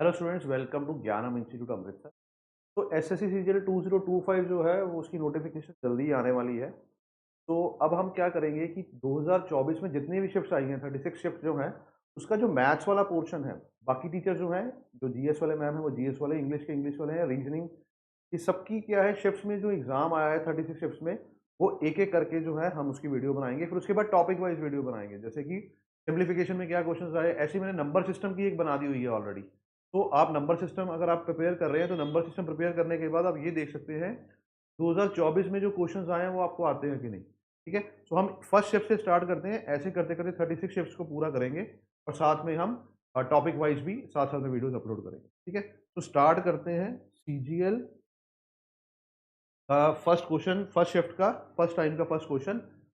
Hello students, welcome to ज्ञानम institute Amritsar. तो SSC CGL 2025 जो है वो उसकी नोटिफिकेशन जल्दी आने वाली है। तो अब हम क्या करेंगे कि 2024 में जितनी भी शिफ्ट्स आई हैं 36 शिफ्ट जो हैं, उसका जो मैथ्स वाला पोर्शन है, बाकी टीचर जो हैं, जो जीएस वाले मैम हैं वो जीएस वाले, इंग्लिश के इंग्लिश वाले हैं, रीजनिंग ये सबकी क्या है शिफ्ट्स में जो एग्जाम आया है 36 शिफ्ट्स में, वो एक एक करके जो है हम उसकी वीडियो बनाएंगे। फिर उसके बाद टॉपिक वाइज वीडियो बनाएंगे, जैसे कि सिंप्लीफिकेशन में क्या क्वेश्चन आए, ऐसे मैंने नंबर सिस्टम की एक बना दी हुई है ऑलरेडी। तो आप नंबर सिस्टम अगर आप प्रिपेयर कर रहे हैं तो नंबर सिस्टम प्रिपेयर करने के बाद आप ये देख सकते हैं 2024 में जो क्वेश्चंस आए हैं वो आपको आते हैं कि नहीं। ठीक है, तो हम फर्स्ट शिफ्ट से स्टार्ट करते हैं, ऐसे करते करते 36 शिफ्ट्स को पूरा करेंगे और साथ में हम टॉपिक वाइज भी साथ साथ में वीडियोस अपलोड करेंगे। ठीक है, तो स्टार्ट करते हैं CGL first question, first shift का फर्स्ट टाइम का फर्स्ट क्वेश्चन।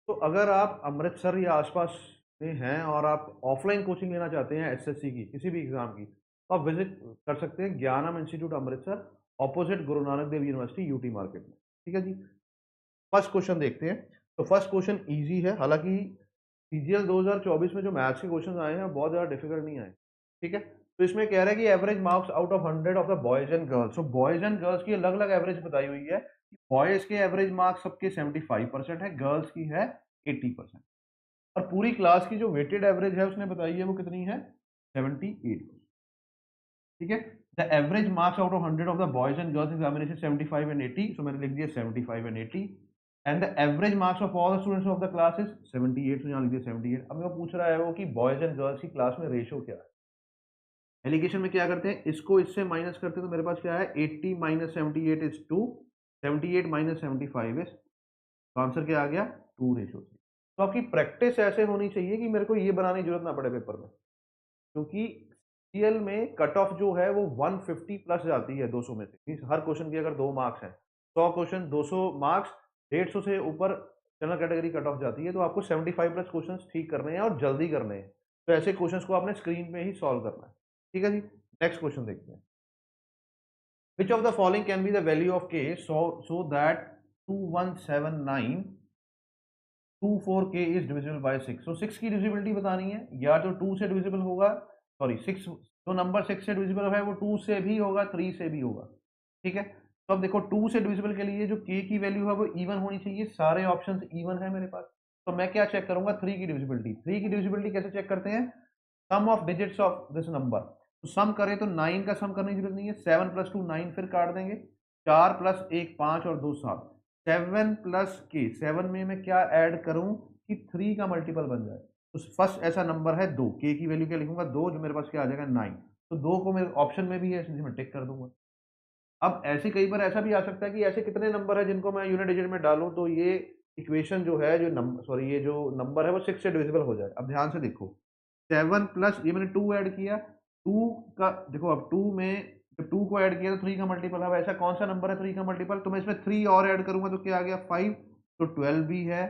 तो अगर आप अमृतसर या आसपास में हैं और आप ऑफलाइन कोचिंग लेना चाहते हैं एसएससी की किसी भी एग्जाम की, तो आप विजिट कर सकते हैं ज्ञानम institute Amritsar, opposite Guru Nanak Dev university UT market में। ठीक है जी, फर्स्ट क्वेश्चन देखते हैं। तो फर्स्ट क्वेश्चन इजी है, हालांकि सीजीएल 2024 में जो मैथ्स के क्वेश्चन आए हैं बहुत ज़्यादा डिफिकल्ट नहीं आए। ठीक है, तो इसमें कह रहा है कि average marks out of 100 of the boys and girls. तो बॉयज एंड गर्ल्स की अलग अलग एवरेज बताई हुई है। बॉयज के एवरेज मार्क्स सबके 75% है, गर्ल्स की है 80%। और पूरी क्लास की जो वेटेड एवरेज है उसने बताई है वो कितनी है, 78%। ठीक है, the average marks out of 100 of the boys and girls examination 75 and 80, सो मैंने लिख दिया 75 and 80। And the average marks of all the students of the class is 78, तो यहाँ लिख दिया 78। अब मैं पूछ रहा है वो कि बॉयज एंड गर्ल्स की क्लास में रेशियो क्या है। एलिगेशन में क्या करते हैं, इसको इससे माइनस करते हैं तो मेरे पास क्या है, 80 माइनस 78 इज 2, 78 माइनस 75 इज, तो आंसर क्या आ गया, 2:3। तो आपकी प्रैक्टिस ऐसे होनी चाहिए कि मेरे को ये बनाने की जरूरत ना पड़े पेपर में, क्योंकि सीएल में कट ऑफ जो है वो 150 प्लस जाती है 200 में से। मीन्स हर क्वेश्चन की अगर 2 मार्क्स हैं, 100 क्वेश्चन 200 मार्क्स, 150 से ऊपर जनरल कैटेगरी कट ऑफ जाती है। तो आपको 75 प्लस क्वेश्चन ठीक करने हैं और जल्दी करने हैं। तो ऐसे क्वेश्चन को आपने स्क्रीन में ही सॉल्व करना है। ठीक है जी, नेक्स्ट क्वेश्चन देखते हैं। Which of the following can be the value of k so that 2179 24k is divisible by 6। तो 6 की डिविजिबिलिटी बतानी है, या तो 2 से डिविजिबल होगा, सॉरी 6, जो नंबर 6 से डिविजिबल है वो 2 से भी होगा, 3 से भी होगा। ठीक है, तो अब देखो 2 से डिविजिबल के लिए जो k की वैल्यू है वो इवन होनी चाहिए, सारे ऑप्शंस इवन है मेरे पास। तो मैं क्या चेक करूंगा, 3 की डिविजिबिलिटी। 3 की डिविजिबिलिटी कैसे चेक करते हैं, sum of digits of this number. तो सम करें तो 9 का सम करने की जरूरत नहीं है, 7 प्लस 2 9, फिर काट देंगे, 4 प्लस 1 5 और 2 7, 7 प्लस के 7 में मैं क्या ऐड करूं कि 3 का मल्टीपल बन जाए। तो फर्स्ट ऐसा नंबर है 2, के की वैल्यू क्या लिखूंगा, 2, जो मेरे पास क्या आ जाएगा 9। तो 2 को मेरे ऑप्शन में भी है इसलिए मैं टिक कर दूंगा। अब ऐसे कई बार ऐसा भी आ सकता है कि ऐसे कितने नंबर है जिनको मैं यूनिट डिजिट में डालूं तो ये इक्वेशन जो है, जो नंबर, सॉरी ये जो नंबर है वो 6 से डिविजिबल हो जाए। अब ध्यान से देखो, 7 प्लस ये मैंने 2 ऐड किया, 2 का देखो, अब 2 में जब 2 को ऐड किया तो 3 का मल्टीपल। अब ऐसा कौन सा नंबर है 3 का मल्टीपल, तो मैं इसमें 3 और ऐड करूंगा तो क्या आ गया 5, तो 12 भी है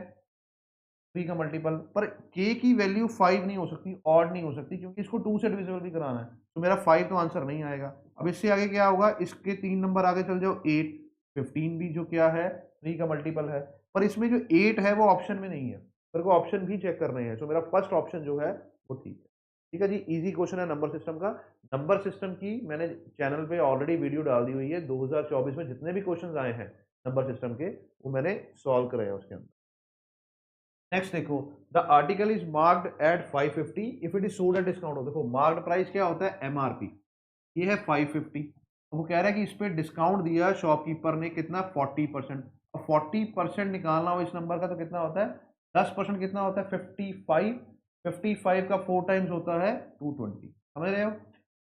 3 का मल्टीपल। पर k की वैल्यू 5 नहीं हो सकती, ऑड नहीं हो सकती, क्योंकि इसको 2 से डिविजिबल भी कराना है। तो मेरा 5 तो आंसर नहीं आएगा। अब इससे आगे क्या होगा, इसके 3 नंबर आगे चल जाओ, 8, 15 भी जो क्या है 3 का मल्टीपल है। पर इसमें जो 8 है वो ऑप्शन में नहीं है, मेरे को ऑप्शन भी चेक करने हैं। तो मेरा फर्स्ट ऑप्शन जो है वो ठीक है। ठीक है जी, इजी क्वेश्चन है नंबर सिस्टम का। नंबर सिस्टम की मैंने चैनल पे ऑलरेडी वीडियो डाल दी हुई है, 2024 में जितने भी क्वेश्चन आए हैं नंबर सिस्टम के वो मैंने सॉल्व करे हैं उसके अंदर। नेक्स्ट देखो, the article is marked at 550 if it is sold at discount. देखो मार्क्ड प्राइस क्या होता है, एमआरपी, ये है 550। तो वो कह रहा है कि इस पे डिस्काउंट दिया शॉपकीपर ने कितना, 40%। अब 40% निकालना हो इस नंबर का तो कितना होता है, 10% कितना होता है 55, 55 का 4 टाइम्स होता है 220। समझ रहे हो,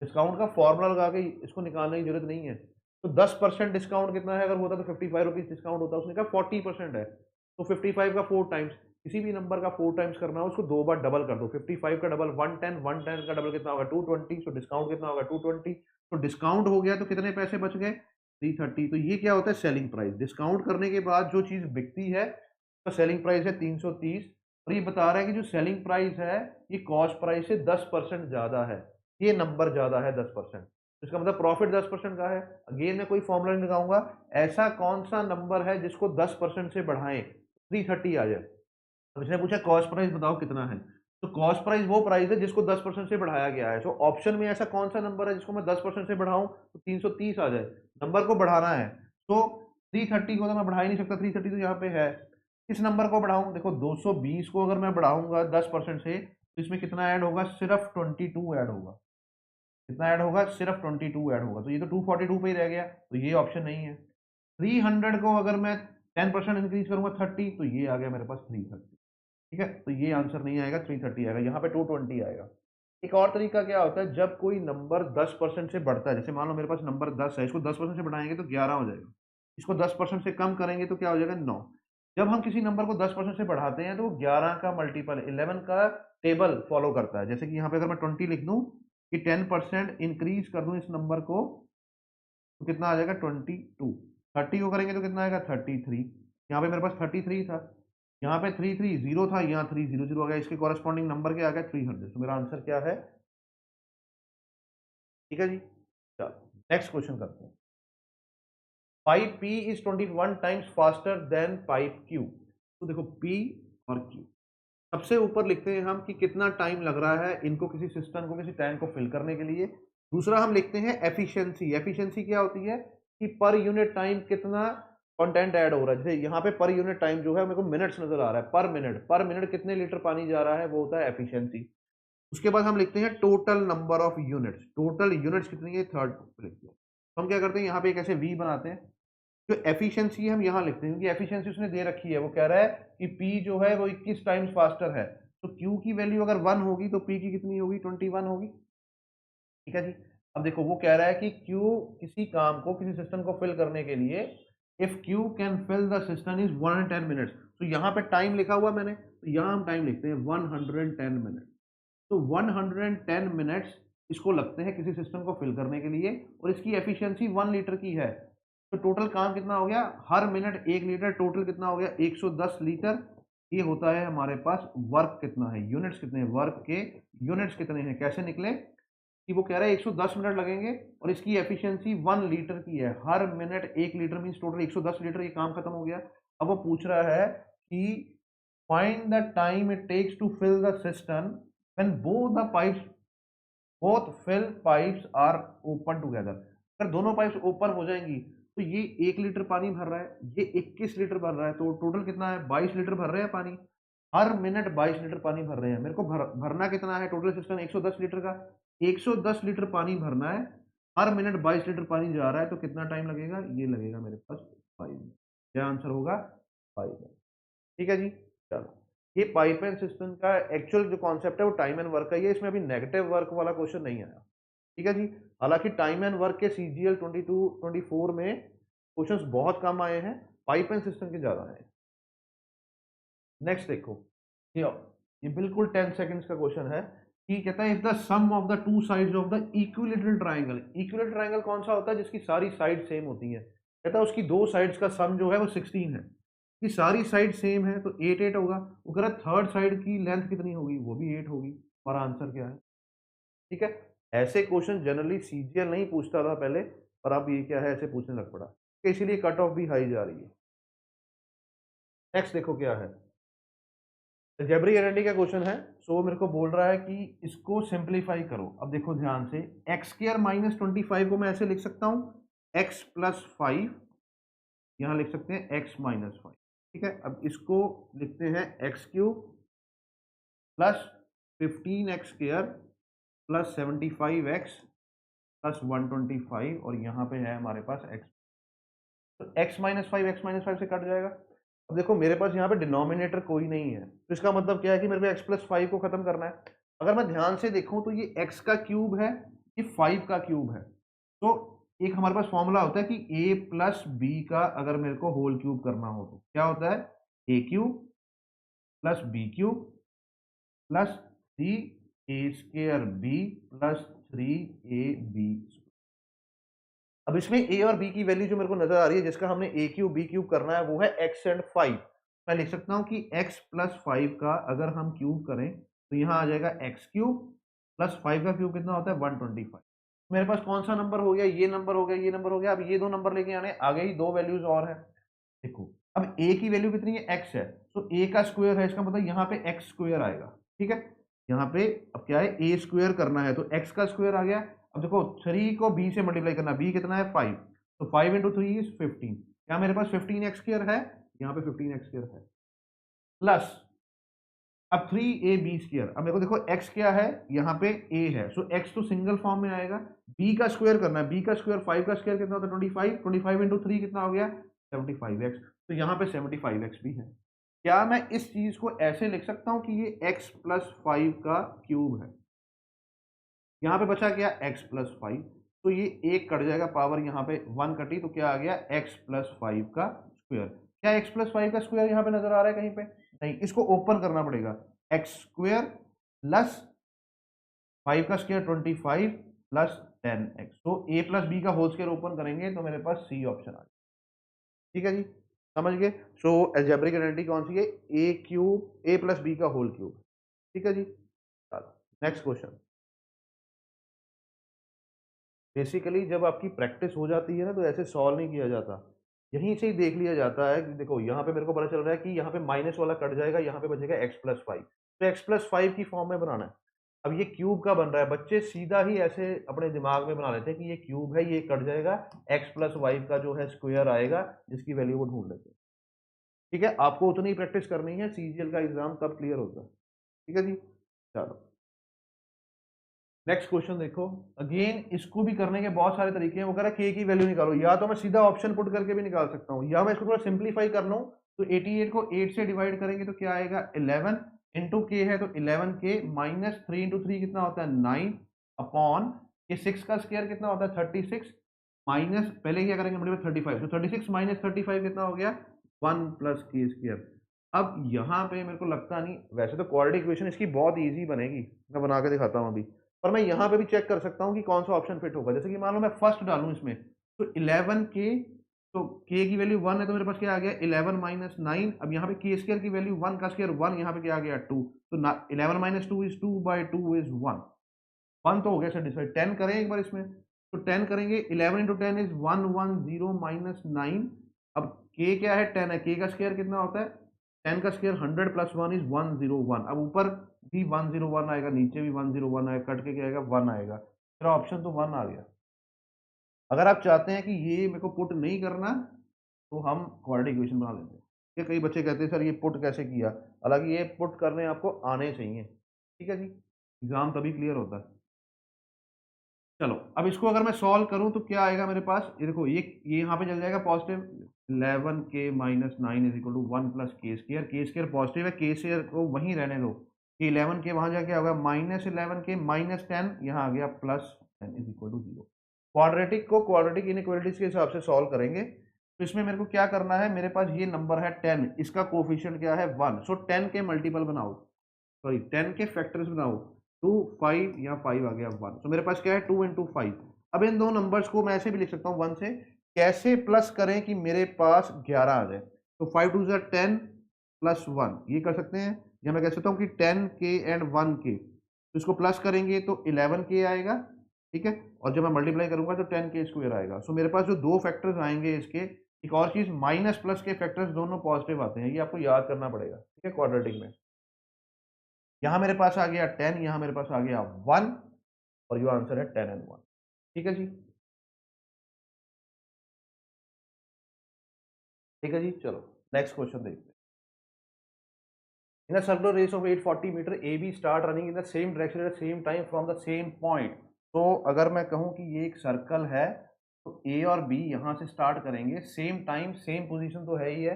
डिस्काउंट का फॉर्मूला लगा के इसको निकालने की जरूरत नहीं है। तो 10% डिस्काउंट कितना है, अगर होता तो 55 रुपीज डिस्काउंट होता, उसने कहा 40% है, तो 55 का 4 टाइम्स, किसी भी नंबर का 4 टाइम्स करना हो उसको 2 बार डबल कर दो। 55 का डबल 110, 110 का डबल कितना होगा 220, तो डिस्काउंट कितना होगा 220। तो डिस्काउंट हो गया तो कितने पैसे बच गए, 330। तो ये क्या होता है, सेलिंग प्राइस। डिस्काउंट करने के बाद जो चीज बिकती है तो सेलिंग प्राइस है 330। और ये बता रहा है कि जो सेलिंग प्राइस है ये कॉस्ट प्राइस से 10% ज्यादा है, ये नंबर ज्यादा है 10%। इसका मतलब प्रॉफिट 10% का है। अगेन मैं कोई फॉर्मूला नहीं लगाऊंगा, ऐसा कौन सा नंबर है जिसको 10% से बढ़ाएं 330 आ जाए। अब इसने पूछा कॉस्ट प्राइस बताओ कितना है, तो कॉस्ट प्राइस वो प्राइस है जिसको 10% से बढ़ाया गया है। तो ऑप्शन में ऐसा कौन सा नंबर है जिसको मैं 10% से बढ़ाऊं तो 330 आ जाए। नंबर को बढ़ाना है तो 330 को तो मैं बढ़ा ही नहीं सकता, 330 तो यहाँ पे है। किस नंबर को बढ़ाऊं? देखो 220 को अगर मैं बढ़ाऊंगा 10% से तो इसमें कितना ऐड होगा? सिर्फ 22 ऐड होगा। कितना ऐड होगा? सिर्फ 22 ऐड होगा। तो ये तो 242 पे ही रह गया, तो ये ऑप्शन नहीं है। 300 को अगर मैं 10% इंक्रीज करूंगा 30 तो ये आ गया मेरे पास 330। ठीक है, तो ये आंसर नहीं आएगा, 330 आएगा, यहाँ पे 220 आएगा। एक और तरीका क्या होता है, जब कोई नंबर 10% से बढ़ता है, जैसे मान लो मेरे पास नंबर 10 है, इसको 10% से बढ़ाएंगे तो 11 हो जाएगा। इसको 10% से कम करेंगे तो क्या हो जाएगा? 9। जब हम किसी नंबर को 10% से बढ़ाते हैं तो वो 11 का मल्टीपल 11 का टेबल फॉलो करता है। जैसे कि यहाँ पे अगर मैं 20 लिख दूं कि 10% इंक्रीज कर दूं इस नंबर को तो कितना आ जाएगा? 22। 30 को करेंगे तो कितना आएगा? 33। यहाँ पे मेरे पास 33 था, यहाँ पे 330 था, यहाँ 300 आ गया। इसके कॉरेस्पॉन्डिंग नंबर क्या आ गया? 300। तो मेरा आंसर क्या है? ठीक है जी, चलो नेक्स्ट क्वेश्चन करते हैं। Pipe P is 21 times faster than pipe Q। तो देखो P और Q, सबसे ऊपर लिखते हैं हम कि कितना टाइम लग रहा है इनको किसी सिस्टम को, किसी टैंक को फिल करने के लिए। दूसरा हम लिखते हैं एफिशिएंसी। एफिशिएंसी क्या होती है कि पर यूनिट टाइम कितना कंटेंट ऐड हो रहा है। जैसे यहाँ पे पर यूनिट टाइम जो है मेरे को मिनट्स नजर आ रहा है, पर मिनट कितने लीटर पानी जा रहा है, वो होता है एफिशिएंसी। उसके बाद हम लिखते हैं total number of units. Total units कितनी है? थर्ड लिखते हैं। तो हम क्या करते हैं, यहाँ पे एक ऐसे वी बनाते हैं। जो एफिशिएंसी हम यहाँ लिखते हैं क्योंकि एफिशिएंसी उसने दे रखी है। वो कह रहा है कि P जो है वो 21 टाइम्स फास्टर है, तो Q की वैल्यू अगर 1 होगी तो P की कितनी होगी? 21 होगी। ठीक है जी। अब देखो वो कह रहा है कि Q किसी काम को, किसी सिस्टम को फिल करने के लिए, if Q can fill the system is 110 minutes. तो यहाँ पे टाइम लिखा हुआ मैंने, तो यहाँ हम टाइम लिखते हैं 110 मिनट। तो 110 मिनट्स इसको लगते हैं किसी सिस्टम को फिल करने के लिए, और इसकी एफिशिएंसी 1 लीटर की है। तो टोटल काम कितना हो गया? हर मिनट 1 लीटर, टोटल कितना हो गया? 110 लीटर। ये होता है हमारे पास। वर्क कितना है? यूनिट्स कितने हैं? वर्क के यूनिट्स कितने हैं? कैसे निकले कि वो कह रहा है 110 मिनट लगेंगे और इसकी एफिशिएंसी 1 लीटर की है। हर minute 1 litre means total 110 litre, ये काम खत्म हो गया। अब वो पूछ रहा है कि find the time it takes to fill the system when both fill pipes are open together. अगर दोनों पाइप्स ओपन हो जाएंगी तो ये 1 लीटर पानी भर रहा है, ये 21 लीटर भर रहा है, तो टोटल कितना है? 22 लीटर भर रहे हैं पानी। हर मिनट 22 लीटर पानी भर रहे हैं। मेरे को भरना कितना है? टोटल सिस्टम 110 लीटर का, 110 लीटर पानी भरना है। हर मिनट 22 लीटर पानी जा रहा है, तो कितना टाइम लगेगा? ये लगेगा मेरे पास 5 मिनट। क्या आंसर होगा? 5 मिनट। ठीक है जी, चलो। ये पाइप एंड सिस्टम का एक्चुअल जो कॉन्सेप्ट है वो टाइम एंड वर्क का ही है। इसमें अभी नेगेटिव वर्क वाला क्वेश्चन नहीं आया। ठीक है जी। हालांकि टाइम एंड वर्क के CGL 22 24 में क्वेश्चंस बहुत कम आए हैं, पाइप एंड सिस्टम के ज्यादा आए हैं। नेक्स्ट देखो, ये ये बिल्कुल 10 सेकंड्स का क्वेश्चन है कि कहता है if the sum of the two sides of the equilateral triangle. Equilateral triangle कौन सा होता है? जिसकी सारी साइड सेम होती है। कहता है उसकी दो साइड्स का सम जो है वो 16 है। कि सारी साइड सेम है तो 8 8 होगा। वो कह रहा है थर्ड साइड की लेंथ कितनी होगी? वो भी 8 होगी। और आंसर क्या है? ठीक है। ऐसे क्वेश्चन जनरली CGL नहीं पूछता था पहले, पर अब ये क्या है, ऐसे पूछने लग पड़ा, इसीलिए कट ऑफ भी हाई जा रही है। नेक्स्ट देखो क्या है, अलजेब्रिक आइडेंटिटी का क्वेश्चन है। सो मेरे को बोल रहा है कि इसको सिंप्लीफाई करो। अब देखो ध्यान से, एक्स स्क्र माइनस 25 को मैं ऐसे लिख सकता हूँ, एक्स प्लस 5, यहाँ लिख सकते हैं एक्स माइनस 5। ठीक है, अब इसको लिखते हैं x cube plus 15 x square plus 75 x plus 125, और यहाँ पे है हमारे पास एक्स। तो एक्स माइनस फाइव से कट जाएगा। अब देखो मेरे पास यहाँ पे डिनोमिनेटर कोई नहीं है, तो इसका मतलब क्या है कि मेरे को एक्स प्लस 5 को खत्म करना है। अगर मैं ध्यान से देखूं तो ये एक्स का क्यूब है, ये 5 का क्यूब है। तो एक हमारे पास फॉर्मूला होता है कि ए प्लस बी का अगर मेरे को होल क्यूब करना हो तो क्या होता है? A cube plus b cube plus 3 a² b plus 3 ab। अब इसमें ए और बी की वैल्यू जो मेरे को नजर आ रही है, जिसका हमने ए क्यूब बी क्यूब करना है, वो है एक्स एंड 5। मैं लिख सकता हूँ कि एक्स प्लस 5 का अगर हम क्यूब करें तो यहाँ आ जाएगा एक्स क्यूब प्लस 5 का क्यूब कितना होता है? 125। मेरे पास कौन सा नंबर हो गया? ये नंबर हो गया, ये नंबर हो गया। अब ये दो नंबर लेके आने, आगे ही दो वैल्यूज और है। देखो अब ए की वैल्यू कितनी है? एक्स है, तो ए का स्क्वायर है, इसका मतलब यहाँ पे एक्स स्क्वायर आएगा। ठीक है, यहाँ पे अब क्या है, ए स्क्वायर करना है तो एक्स का स्क्वायर आ गया। अब देखो 3 को बी से मल्टीप्लाई करना, बी कितना है 5, तो 5 इंटू 3 इज 15। क्या मेरे पास 15 एक्स स्क्वायर है, यहाँ पे 15 एक्स स्क्वायर है, प्लस अब 3ab स्क्वायर। अब मेरे को देखो x क्या है, यहाँ पे a है, सो x तो सिंगल फॉर्म में आएगा। b का स्क्वायर करना है, b का स्क्वायर 5 का स्क्वायर कितना होता है 25, 25 इंटू 3 कितना हो गया 75x, तो यहाँ पे 75x भी है। क्या मैं इस चीज को ऐसे लिख सकता हूँ कि ये x प्लस 5 का क्यूब है। यहाँ पे बचा क्या x प्लस 5, तो ये एक कट जाएगा, पावर यहाँ पे 1 कटी, तो क्या आ गया x प्लस 5 का स्क्वायर। क्या x प्लस 5 का स्क्वायर यहाँ पे नजर आ रहा है कहीं पे, नहीं, इसको ओपन करना पड़ेगा। एक्स स्क्वायर प्लस 5 का स्क्वायर 25 प्लस 10x, तो a प्लस बी का होल स्क्वायर ओपन करेंगे तो मेरे पास सी ऑप्शन आ गया। ठीक है जी, समझ गए। सो अलजेब्रिक आइडेंटिटी कौन सी है, a cube a plus B का होल क्यूब। ठीक है जी, नेक्स्ट क्वेश्चन। बेसिकली जब आपकी प्रैक्टिस हो जाती है ना तो ऐसे सॉल्व नहीं किया जाता, यहीं से ही देख लिया जाता है कि देखो यहाँ पे मेरे को पता चल रहा है कि यहाँ पे माइनस वाला कट जाएगा, यहाँ पे बचेगा x प्लस 5, तो x प्लस 5 की फॉर्म में बनाना है। अब ये क्यूब का बन रहा है, बच्चे सीधा ही ऐसे अपने दिमाग में बना लेते हैं कि ये क्यूब है, ये कट जाएगा, x प्लस 5 का जो है स्क्वायर आएगा, जिसकी वैल्यू वो ढूंढ लेते हैं। ठीक है, आपको उतनी ही प्रैक्टिस करनी है, सीजीएल का एग्जाम तब क्लियर होगा। ठीक है जी, चलो नेक्स्ट क्वेश्चन देखो। अगेन इसको भी करने के बहुत सारे तरीके हैं। वो कह रहा है के की वैल्यू निकालो, या तो मैं सीधा ऑप्शन पुट करके भी निकाल सकता हूँ, या मैं इसको थोड़ा सिंप्लीफाई कर लूँ। तो 88 को 8 से डिवाइड करेंगे तो क्या आएगा 11 इंटू के है, तो 11 के माइनस 3 इंटू 3 कितना होता है 9 अपॉन के 6 का स्क्वायर कितना होता है 36 माइनस, पहले क्या करेंगे मल्टीप्लाई 35, तो 36 माइनस 35 कितना हो गया 1 प्लस के स्क्वायर। अब यहाँ पे मेरे को लगता नहीं, वैसे तो क्वाड्रेटिक इक्वेशन इसकी बहुत इजी बनेगी, मैं बना के दिखाता हूँ अभी, पर मैं यहाँ पे भी चेक कर सकता हूँ कि कौन सा ऑप्शन फिट होगा। जैसे कि मान लो मैं फर्स्ट डालूं इसमें, तो 11 के, तो के की वैल्यू 1 है, तो मेरे पास क्या आ गया 11 माइनस 9। अब यहाँ पे के स्क्वायर की वैल्यू 1 का स्क्वायर 1, यहाँ पे क्या आ गया 2, तो 11 माइनस 2 इज 2 बाई 2 इज 1, 1 तो हो गया सेटिस्फाइड। 10 करें एक बार इसमें, तो 10 करेंगे 11 इंटू 10 इज 110 माइनस 9। अब के क्या है 10 है, के का स्क्वायर कितना होता है 10 का स्क्वायर 100 प्लस 1 इज 101। अब ऊपर भी 101 आएगा, नीचे भी 101 आएगा, कट के क्या आएगा 1 आएगा, मेरा ऑप्शन तो 1 आ गया। अगर आप चाहते हैं कि ये मेरे को पुट नहीं करना तो हम क्वाड्रेटिक इक्वेशन बना लेते हैं। ये कई बच्चे कहते हैं सर ये पुट कैसे किया, हालांकि ये पुट करने आपको आने चाहिए। ठीक है जी, एग्जाम तभी क्लियर होता है। चलो अब इसको अगर मैं सॉल्व करूं तो क्या आएगा मेरे पास, ये देखो ये यहाँ पे चल जाएगा positive, 11 k minus 9 is equal to 1 plus k square positive है, के स्केयर को वहीं रहने दो, कि 11 के वहां जाके होगा माइनस 11 के माइनस 10, यहाँ आ गया plus 10 is equal to 0। Quadratic को क्वाड्रेटिक इनइक्वालिटीज के हिसाब से सॉल्व करेंगे, तो इसमें मेरे को क्या करना है, मेरे पास ये नंबर है 10, इसका कोफिशिएंट क्या है 1, सो 10 के मल्टीपल बनाओ, सॉरी 10 के फैक्टर्स बनाओ, 2 5 या 5 आ गया 1, तो मेरे पास क्या है 2 इंटू 5। अब इन दो नंबर्स को मैं ऐसे भी लिख सकता हूँ 1 से, कैसे प्लस करें कि मेरे पास 11 आ जाए, तो 5 टू 10 प्लस 1 ये कर सकते हैं, या मैं कह सकता हूँ कि 10 के एंड 1 के, तो इसको प्लस करेंगे तो 11 के आएगा। ठीक है, और जब मैं मल्टीप्लाई करूंगा तो 10 के स्क्वायर आएगा। सो मेरे पास जो दो फैक्टर्स आएंगे इसके, एक और चीज माइनस प्लस के फैक्टर्स दोनों पॉजिटिव आते हैं, ये आपको याद करना पड़ेगा। ठीक है, क्वाड्रेटिक में यहां मेरे पास आ गया 10, यहां मेरे पास आ गया 1, और यो आंसर है 10 एंड 1। ठीक है जी, ठीक है जी, चलो नेक्स्ट क्वेश्चन देखते हैं। In a circular race of 840 metre AB start running in the same direction at the same time from the same point। तो अगर मैं कहूं कि ये एक सर्कल है, तो A और B यहां से स्टार्ट करेंगे, सेम टाइम सेम पोजीशन तो है ही है,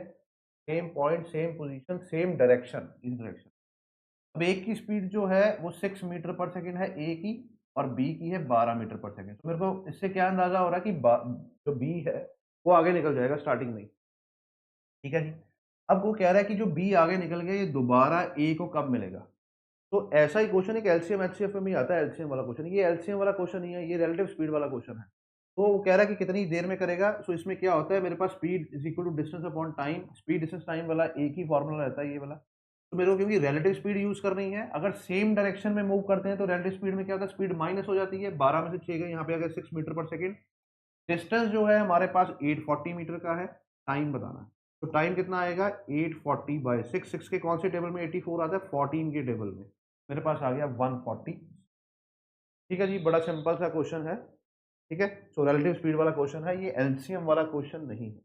same point same position same direction, इस डायरेक्शन। अब एक की स्पीड जो है वो 6 मीटर पर सेकेंड है ए की, और बी की है 12 मीटर पर सेकेंड। तो मेरे को इससे क्या अंदाजा हो रहा है कि जो बी है वो आगे निकल जाएगा स्टार्टिंग में ही। ठीक है जी, अब वो कह रहा है कि जो बी आगे निकल गया ये दोबारा ए को कब मिलेगा। तो ऐसा ही क्वेश्चन एक एलसीएम एचसीएफ में ही आता है, एलसीएम वाला क्वेश्चन, ये एलसीएम वाला क्वेश्चन नहीं है, ये रिलेटिव स्पीड वाला क्वेश्चन है। तो वो कह रहा है कि कितनी देर में करेगा। सो इसमें क्या होता है, मेरे पास speed is equal to distance upon time, speed distance time वाला एक ही फॉर्मूला रहता है ये वाला। तो मेरे को क्योंकि रिलेटिव स्पीड यूज करनी है, अगर सेम डायरेक्शन में मूव करते हैं तो रिलेटिव स्पीड में क्या होता है, स्पीड माइनस हो जाती है, 12 में से 6 गए, यहाँ पे आ गया 6 मीटर पर सेकेंड। डिस्टेंस जो है हमारे पास 840 मीटर का है, टाइम बताना है, तो टाइम कितना आएगा 840 बाय 6, 6 के कौन से टेबल में 84 आता है 14 के टेबल में, मेरे पास आ गया 140। ठीक है जी, बड़ा सिंपल सा क्वेश्चन है। ठीक है, सो रिलेटिव स्पीड वाला क्वेश्चन है, ये एलसीएम वाला क्वेश्चन नहीं है।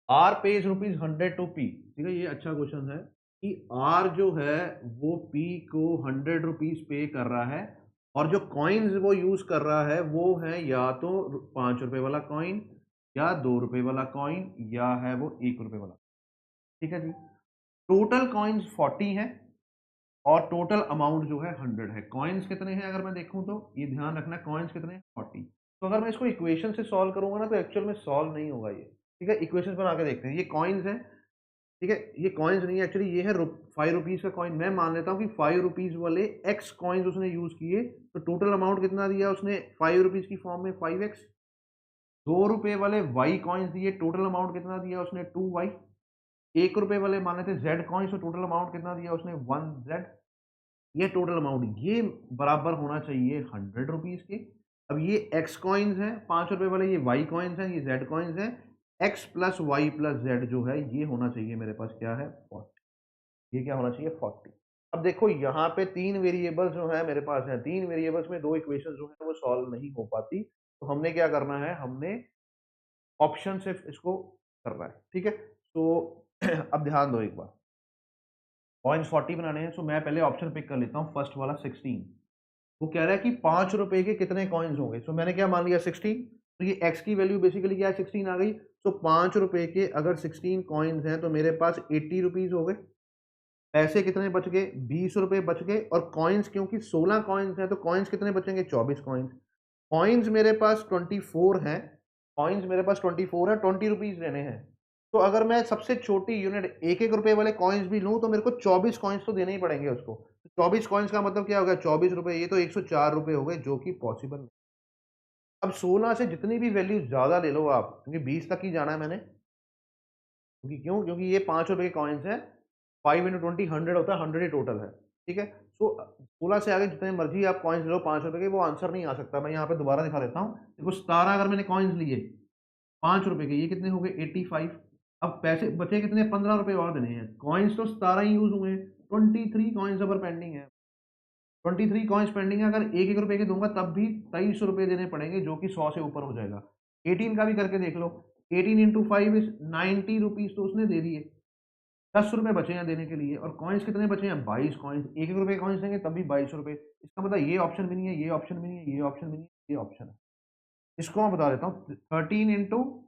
R pays rupees 100 to P. ठीक है, ये अच्छा क्वेश्चन है कि आर जो है वो पी को 100 रुपीज पे कर रहा है, और जो कॉइन्स वो यूज कर रहा है वो है या तो 5 रुपए वाला कॉइन, या 2 रुपए वाला कॉइन, या है वो 1 रुपए वाला। ठीक है जी, टोटल कॉइन्स 40 है और टोटल अमाउंट जो है 100 है। कॉइन्स कितने हैं अगर मैं देखूं तो ये ध्यान रखना, कॉइन्स कितने हैं 40। तो अगर मैं इसको इक्वेशन से सॉल्व करूंगा ना तो एक्चुअल में सॉल्व नहीं होगा ये। ठीक है, इक्वेशन बना के देखते हैं। ये कॉइन्स है, ठीक है, ये कॉइन्स नहीं है एक्चुअली, ये है 5 रुपीज का कॉइन। मैं मान लेता हूँ कि 5 रुपीज वाले एक्स कॉइन्स उसने यूज किए, तो टोटल अमाउंट कितना दिया उसने 5 रुपीज की फॉर्म में 5x। 2 रुपए वाले वाई कॉइन्स दिए, टोटल अमाउंट कितना दिया उसने 2y। 1 रुपए वाले मान लेते जेड कॉइन्स, तो टोटल अमाउंट कितना दिया उसने 1z। ये टोटल अमाउंट ये बराबर होना चाहिए 100 रुपीज के। अब ये एक्स कॉइन्स हैं 5 रुपए वाले, ये वाई कॉइन्स हैं, ये जेड कॉइन्स हैं। X plus Y plus Z जो है ये होना चाहिए मेरे पास क्या है 40। ये क्या होना चाहिए 40। अब देखो यहाँ पे 3 वेरिएबल्स जो है मेरे पास है, 3 वेरिएबल्स में 2 इक्वेशन जो है वो सॉल्व नहीं हो पाती, तो हमने क्या करना है, हमने ऑप्शन से इसको करना है। ठीक है, तो अब ध्यान दो एक बार, कॉइन्स 40 बनाने हैं, सो मैं पहले ऑप्शन पिक कर लेता हूँ, फर्स्ट वाला 16। वो कह रहा है कि 5 रुपए के कितने कॉइन्स होंगे, सो मैंने क्या मान लिया 16। तो ये एक्स की वैल्यू बेसिकली क्या है 16 आ गई। सो 5 रुपए के अगर 16 कॉइन्स हैं तो मेरे पास 80 रुपीज हो गए। पैसे कितने बच गए 20 रुपए बच गए, और कॉइन्स क्योंकि 16 कॉइन्स हैं तो कॉइन्स कितने बचेंगे 24 कॉइन्स। कॉइन्स मेरे पास 24 हैं, कॉइन्स मेरे पास 24 है, 20 रुपीज लेने हैं। तो अगर मैं सबसे छोटी यूनिट 1 1 रुपए वाले कॉइन्स भी लूं तो मेरे को 24 कॉइन्स तो देने ही पड़ेंगे उसको। 24 कॉइन्स का मतलब क्या हो गया 24 रुपए, ये तो 104 रुपए हो गए जो कि पॉसिबल नहीं। अब 16 से जितनी भी वैल्यू ज्यादा ले लो आप, क्योंकि 20 तक ही जाना है मैंने, क्योंकि क्यों, क्योंकि ये 5 रुपए के कॉइन्स है, 5 × 20 100 होता है, 100 ही टोटल है। ठीक है, सो 16 से आगे जितने मर्जी आप कॉइन्स लो 5 रुपए के, वो आंसर नहीं आ सकता। मैं यहाँ पे दोबारा दिखा देता हूँ, देखो 17 अगर मैंने कॉइन्स लिए 5 रुपए के, ये कितने हो गए 85। अब पैसे बचे कितने 15 रुपए और देने हैं, कॉइन्स तो 17 ही यूज हुए हैं, 23 कॉइन्स अगर पेंडिंग है, 23 कॉइन्स पेंडिंग है। अगर 1 1 रुपए के दूंगा तब भी 23 रुपए देने पड़ेंगे, जो कि 100 से ऊपर हो जाएगा। 18 का भी करके देख लो, 18 × 5 इज 90 रुपीज, तो उसने दे दिए। 10 रुपए बचे हैं देने के लिए, और कॉइन्स कितने बचे हैं 22 कॉइन्स। 1 1 रुपए कॉइन्स देंगे तब भी 22 रुपए। इसका मतलब ये ऑप्शन भी नहीं है, ये ऑप्शन भी नहीं है, ये ऑप्शन भी नहीं है, ये ऑप्शन है। इसको मैं बता देता हूँ, 13 ×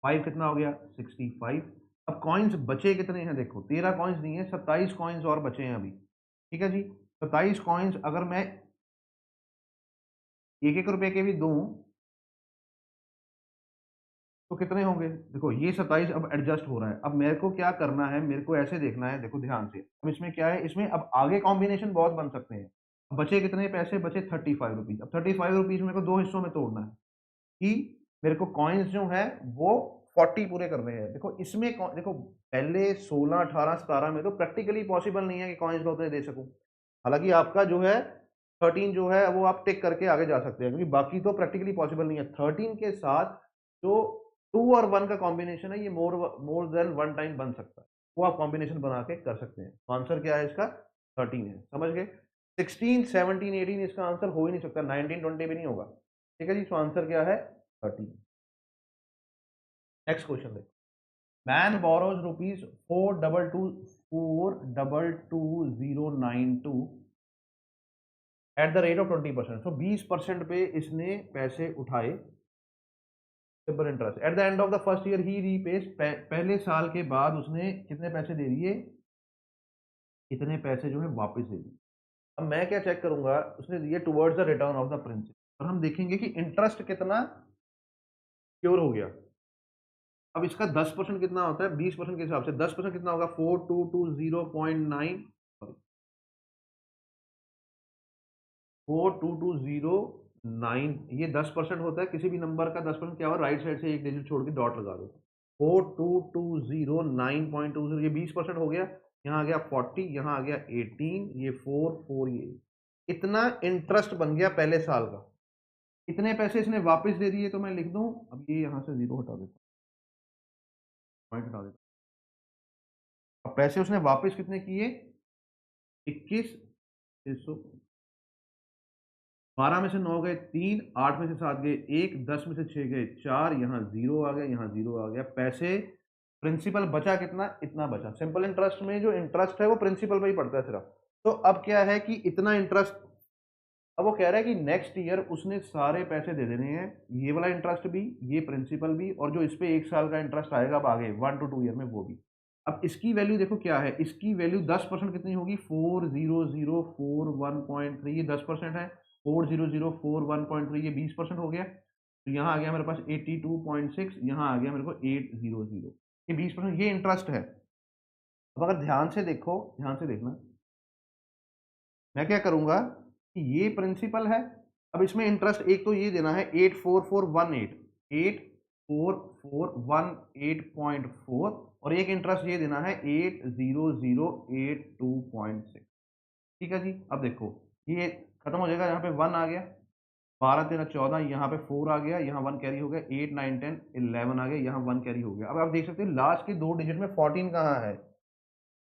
5 कितना हो गया 65। अब कॉइन्स बचे कितने हैं देखो, 13 कॉइन्स नहीं है, 27 कॉइन्स और बचे हैं अभी। ठीक है जी, 27 कॉइन्स अगर मैं 1 1 रुपए के भी दूं तो कितने होंगे, देखो ये 27 अब एडजस्ट हो रहा है। अब मेरे को क्या करना है, मेरे को ऐसे देखना है, देखो ध्यान से, अब इसमें क्या है, इसमें अब आगे कॉम्बिनेशन बहुत बन सकते हैं। अब बचे कितने पैसे, बचे 35 रुपीज। अब 35 रुपीज मेरे को दो हिस्सों में तोड़ना है कि मेरे को कॉइन्स जो है वो 40 पूरे करने हैं। देखो इसमें देखो पहले 16 18 17 में तो प्रैक्टिकली पॉसिबल नहीं है कि कॉइन्स में उतने दे सकूं। हालांकि आपका जो है 13 जो है वो आप टिक करके आगे जा सकते हैं, क्योंकि बाकी तो प्रैक्टिकली पॉसिबल नहीं है। 13 के साथ जो 2 और 1 का कॉम्बिनेशन है, ये मोर देन वन टाइम बन सकता है, वो आप कॉम्बिनेशन बना के कर सकते हैं। तो आंसर क्या है इसका 13 है, समझ गए। 16 17 18 इसका आंसर हो ही नहीं सकता, 19 20 भी नहीं होगा। ठीक है जी, तो आंसर क्या है 13। नेक्स्ट क्वेश्चन देखो, man borrows rupees 422 at the rate of 20%। सो 20% पे इसने पैसे उठाए, simple interest. At the end of the first year ही रीपेज, पहले साल के बाद उसने कितने पैसे दे दिए, कितने पैसे जो है वापस दे दिए। अब मैं क्या चेक करूंगा, उसने दिए towards the return of the principal, और हम देखेंगे कि इंटरेस्ट कितना क्योर हो गया। अब इसका 10% कितना होता है 20% के हिसाब से, 10% कितना होगा 4220.9, सॉरी 4220.9, ये 10% होता है। किसी भी नंबर का 10% क्या होगा, राइट साइड से एक डिजिट छोड़ के डॉट लगा दो। 4220.9.20, ये 20% हो गया। यहाँ आ गया 40, यहाँ आ गया 18, ये 4 ये इतना इंटरेस्ट बन गया पहले साल का। इतने पैसे इसने वापस दे दिए, तो मैं लिख दूं, अब ये यहाँ से जीरो हटा देता हूँ, पॉइंट हटा देता हूँ। अब पैसे उसने वापस कितने किए 21 600, 12 में से 9 गए 3, 8 में से 7 गए 1, 10 में से 6 गए 4, यहाँ 0 आ गया, यहाँ 0 आ गया। पैसे प्रिंसिपल बचा कितना? इतना बचा। सिंपल इंटरेस्ट में जो इंटरेस्ट है वो प्रिंसिपल पे ही पड़ता है सिर्फ। तो अब क्या है कि इतना इंटरेस्ट, अब वो कह रहा है कि नेक्स्ट ईयर उसने सारे पैसे दे देने हैं, ये वाला इंटरेस्ट भी, ये प्रिंसिपल भी, और जो इस पे 1 साल का इंटरेस्ट आएगा अब आगे 1 to 2 ईयर में वो भी। अब इसकी वैल्यू देखो क्या है, इसकी वैल्यू 10% कितनी होगी? 40041.3, ये 10% है। 40041.3 ये 20% हो गया। तो यहाँ आ गया मेरे पास 82.6, यहाँ आ गया मेरे को 800, ये 20%, ये इंटरेस्ट है। अब अगर ध्यान से देखो, ध्यान से देखना, मैं क्या करूंगा कि ये प्रिंसिपल है, अब इसमें इंटरेस्ट एक तो ये देना है 84418 और एक इंटरेस्ट ये देना है 80082.6। ठीक है जी। अब देखो ये खत्म हो जाएगा, यहाँ पे 1 आ गया, 12 13 14, यहाँ पे 4 आ गया, यहाँ 1 कैरी हो गया, 8 9 10 11 आ गया, यहाँ 1 कैरी हो गया। अब आप देख सकते हैं लास्ट के 2 डिजिट में 14 कहाँ है?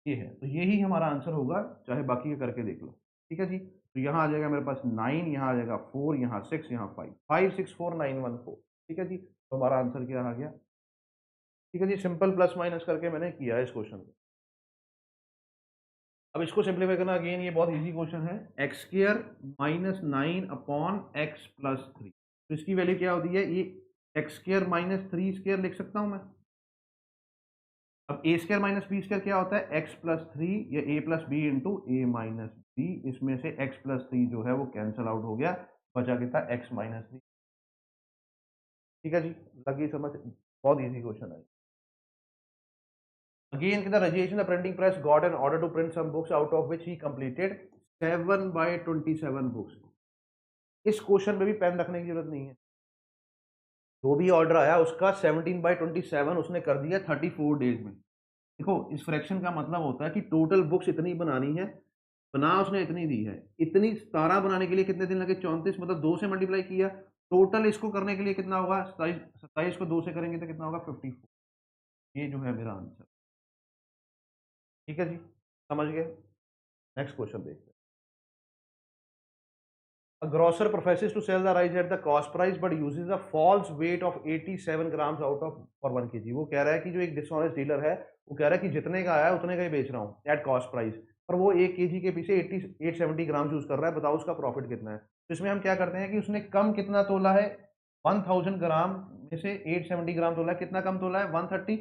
ये है। तो यही हमारा आंसर होगा, चाहे बाकी का करके देख लो। ठीक है जी। तो यहाँ आ जाएगा मेरे पास 9, यहाँ आ जाएगा 4, यहाँ 6, यहाँ 5, 564914। ठीक है जी। तो हमारा आंसर क्या आ गया? ठीक है जी। सिंपल प्लस माइनस करके मैंने किया है इस क्वेश्चन को। अब इसको सिंप्लीफाई करना, अगेन ये बहुत इजी क्वेश्चन है। X square minus 9 upon x plus 3, तो इसकी वैल्यू क्या होती है? ये एक्स स्क्र माइनस 3 स्क्र लिख सकता हूं मैं। अब ए स्क्र माइनस बी स्क्र क्या होता है? एक्स प्लस 3 या ए plus B into A minus B. इसमें से एक्स प्लस 3 जो है वो कैंसल आउट हो गया, बचा कितना? X minus 3। ठीक है जी। लगी समझ? बहुत इजी क्वेश्चन है। Again, the Rajesh in the printing press got an order to print some books, out of which he completed 7/27 books. इस क्वेश्चन में भी पेन रखने की जरूरत नहीं है। जो भी ऑर्डर आया उसका 17/27 उसने कर दिया 34 डेज में। देखो इस फ्रैक्शन का मतलब होता है कि टोटल बुक्स इतनी बनानी है, बना उसने इतनी दी है, इतनी 17 बनाने के लिए कितने दिन लगे? 34, मतलब 2 से मल्टीप्लाई किया। टोटल इसको करने के लिए कितना होगा? 27 को 2 से करेंगे तो कितना होगा? 54। ये जो है मेरा आंसर। ठीक है जी, समझ गए? नेक्स्ट क्वेश्चन देखते हैं। A grocer professes to sell the rice at the cost price but uses a false weight of 87 grams out of for 1 kg। वो कह रहा है कि जो एक डिसऑनेस्ट डीलर है वो कह रहा है कि जितने का आया उतने का ही बेच रहा हूँ एट कॉस्ट प्राइस, पर वो 1 केजी के पीछे 870 ग्राम यूज कर रहा है। बताओ उसका प्रॉफिट कितना है? तो इसमें हम क्या करते हैं कि उसने कम कितना तोला है? 1000 ग्राम में से 870 ग्राम तोला है। कितना कम तोला है? 130।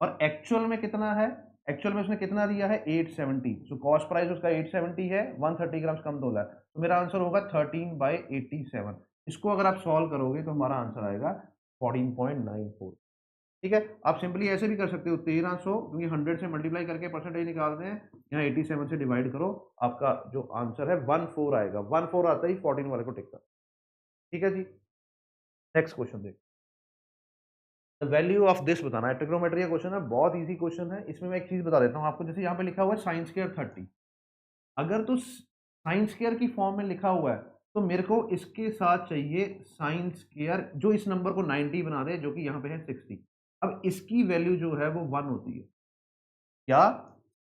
और एक्चुअल में कितना है? एक्चुअल में उसने कितना दिया है? 870। सो कॉस्ट प्राइस उसका 870 है, 130 ग्राम कम तोला है, तो मेरा आंसर होगा 13/87। इसको अगर आप सॉल्व करोगे तो हमारा आंसर आएगा 14.94। ठीक है। आप सिंपली ऐसे भी कर सकते हो, 1300 क्योंकि 100 से मल्टीप्लाई करके परसेंटेज निकालते हैं, यहाँ 87 से डिवाइड करो, आपका जो आंसर है 14 आएगा। 14 आता ही 14 वाले को टिक कर। ठीक है जी। नेक्स्ट क्वेश्चन देखो। वैल्यू ऑफ दिस बताना है। ट्रिग्नोमेट्री का क्वेश्चन है, बहुत इजी क्वेश्चन है। इसमें मैं एक चीज बता देता हूँ आपको, जैसे यहाँ पे लिखा हुआ है साइन स्क्वायर 30, अगर तो साइन स्क्वायर की फॉर्म में लिखा हुआ है तो मेरे को इसके साथ चाहिए साइन स्क्वायर जो इस नंबर को 90 बना दे, जो कि यहाँ पे है 60। अब इसकी वैल्यू जो है वो 1 होती है। क्या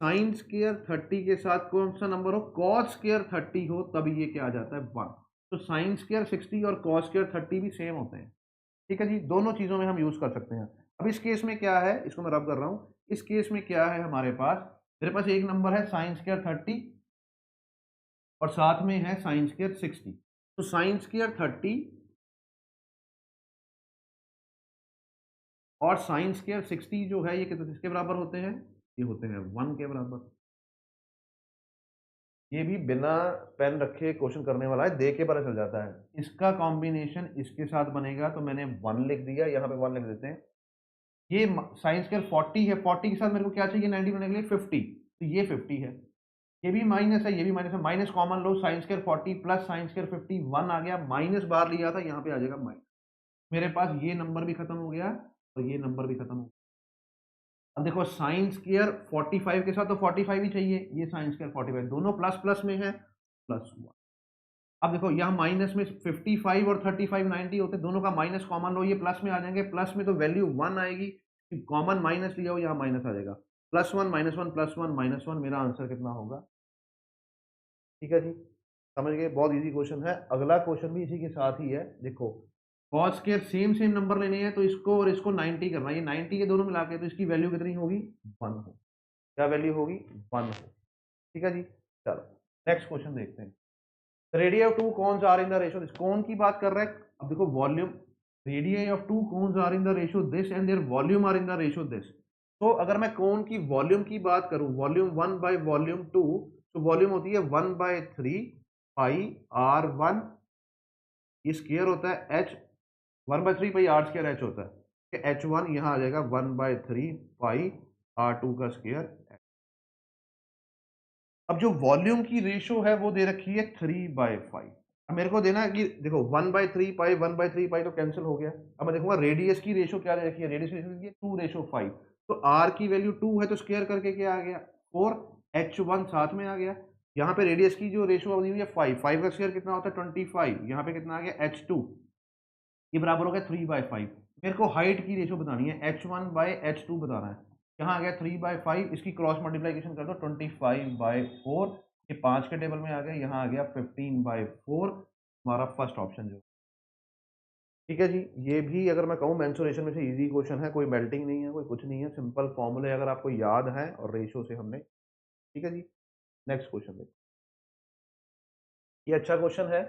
साइन स्क्वायर 30 के साथ कौन सा नंबर हो? कॉस स्क्वायर 30 हो तब ये क्या आ जाता है? 1। तो साइन स्क्वायर 60 और कॉस स्क्वायर 30 भी सेम होते हैं। ठीक है जी, दोनों चीजों में हम यूज कर सकते हैं। अब इस केस में क्या है, इसको मैं रब कर रहा हूं। इस केस में क्या है हमारे पास? मेरे पास एक नंबर है साइन स्क्वायर 30 और साथ में है साइन स्क्वायर 60। तो साइन स्क्वायर 30 और साइन स्क्वायर 60 जो है ये किसके बराबर होते हैं? ये होते हैं 1 के बराबर। ये भी बिना पेन रखे क्वेश्चन करने वाला है, देख के पता चल जाता है। इसका कॉम्बिनेशन इसके साथ बनेगा, तो मैंने 1 लिख दिया, यहाँ पे 1 लिख देते हैं। ये साइन स्क्वायर 40 है, 40 के साथ मेरे को क्या चाहिए 90 बनने के लिए? 50। तो ये 50 है, ये भी माइनस है, ये भी माइनस है, माइनस कॉमन लो, sine square 40 plus sine square 50 1 आ गया, माइनस बाहर लिया था, यहाँ पे आ जाएगा माइनस। मेरे पास ये नंबर भी खत्म हो गया और ये नंबर भी खत्म हो गया। अब देखो साइन स्क्वायर 45 के साथ तो 45 ही चाहिए, ये साइन स्क्वायर 45 दोनों प्लस प्लस में है, प्लस 1। अब देखो यहाँ माइनस में 55 और 35 90 होते, दोनों का माइनस कॉमन लो, ये प्लस में आ जाएंगे, प्लस में तो वैल्यू 1 आएगी, कॉमन माइनस लिया हो यहाँ माइनस आ जाएगा। +1 -1 +1 -1, मेरा आंसर कितना होगा? ठीक है जी, समझ गए, बहुत इजी क्वेश्चन है। अगला क्वेश्चन भी इसी के साथ ही है, देखो cos square same same number लेने हैं, तो इसको और इसको 90 करना है, ये 90 के दोनों मिला के, तो इसकी वैल्यू कितनी होगी, 1 हो। क्या वैल्यू होगी, 1 हो। ठीक है जी, चलो नेक्स्ट क्वेश्चन देखते हैं। Radius of two cones are in the ratio this, cone की बात कर रहा है। अब देखो volume, radius of two cones are in the ratio this and their volume are in the ratio this. तो अगर मैं कोन की वॉल्यूम की बात करूं, वॉल्यूम 1 बाय वॉल्यूम 2, तो वॉल्यूम होती है 1/3 पाई R1, ये स्क्वायर होता है H, 1/3 पाई R स्क्वायर H होता है, H1 यहाँ आ जाएगा 1/3 पाई R2 का स्क्वायर। अब जो वॉल्यूम की रेशो है वो दे रखी है 3/5। अब मेरे को देना है कि देखो 1/3 पाई 1/3 पाई तो कैंसिल हो गया। अब मैं देखूंगा रेडियस की रेशो क्या दे रखी है, रेडियस की रेशो है 2/5। तो R की वैल्यू 2 है, तो स्क्वायर करके क्या आ गया 4, H1 साथ में आ गया। यहाँ पे रेडियस की जो रेशो दी हुई है 5, 5 का स्क्वायर कितना होता है 25, यहाँ पे कितना आ गया H2, ये बराबर हो गया 3/5। मेरे को हाइट की रेशो बतानी है, H1/H2 बताना है। यहाँ आ गया 3/5, इसकी क्रॉस मल्टीप्लीकेशन कर दो 25/4, ये 5 के टेबल में आ गया, यहाँ आ गया 15/4, हमारा फर्स्ट ऑप्शन जो। ठीक है जी, ये भी अगर मैं कहूँ मेंसुरेशन में से इजी क्वेश्चन है, कोई मेल्टिंग नहीं है, कोई कुछ नहीं है, सिंपल फॉर्मूले अगर आपको याद है और रेशो से हमने। ठीक है जी, नेक्स्ट क्वेश्चन देखो। ये अच्छा क्वेश्चन है,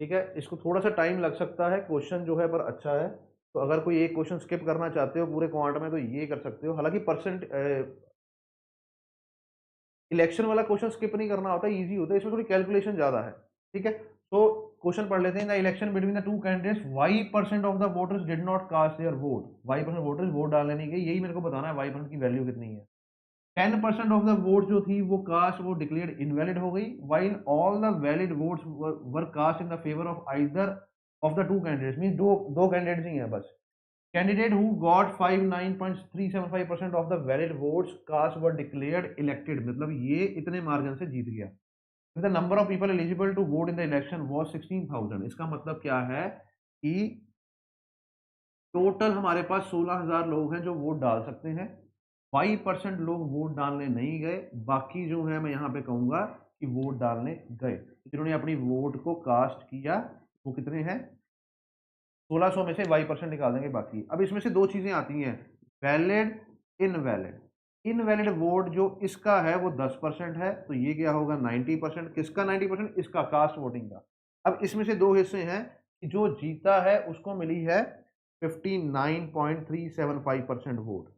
ठीक है, इसको थोड़ा सा टाइम लग सकता है, क्वेश्चन जो है पर अच्छा है। तो अगर कोई एक क्वेश्चन स्किप करना चाहते हो पूरे क्वांट में तो ये कर सकते हो, हालांकि परसेंट इलेक्शन वाला क्वेश्चन स्किप नहीं करना होता, इजी होता है, इसमें थोड़ी कैलकुलेशन ज्यादा है। ठीक है, तो क्वेश्चन पढ़ लेते हैं। The election between the two candidates, y% of the voters did not cast their vote, y% voters vote डालने नहीं गए, यही मेरे को बताना है y% की वैल्यू कितनी है। 10% ऑफ द वोट जो थी वो कास्ट, वो डिक्लेयर्ड इनवैलिड हो गई, while all the valid votes were cast in the favour of either of the two candidates, means दो दो कैंडिडेट्स ही हैं बस। Candidate who got 59.375% of the valid votes cast were declared elected, मतलब ये इतने मार्जिन से जीत गया। The number of people eligible to vote in the election was 16,000। इसका मतलब क्या है कि टोटल हमारे पास 16,000 लोग हैं जो वोट डाल सकते हैं, 5% लोग वोट डालने नहीं गए, बाकी जो है मैं यहाँ पे कहूंगा कि वोट डालने गए, जिन्होंने अपनी वोट को कास्ट किया वो कितने हैं, 1600 में से 5% निकाल देंगे बाकी। अब इसमें से दो चीजें आती हैं, वैलिड, इनवैलिड। इनवैलिड वोट जो इसका है वो 10% है, तो ये क्या होगा 90%। किसका 90%, इसका, कास्ट वोटिंग का। अब इसमें से दो हिस्से हैं कि जो जीता है उसको मिली है 59.375% वोट।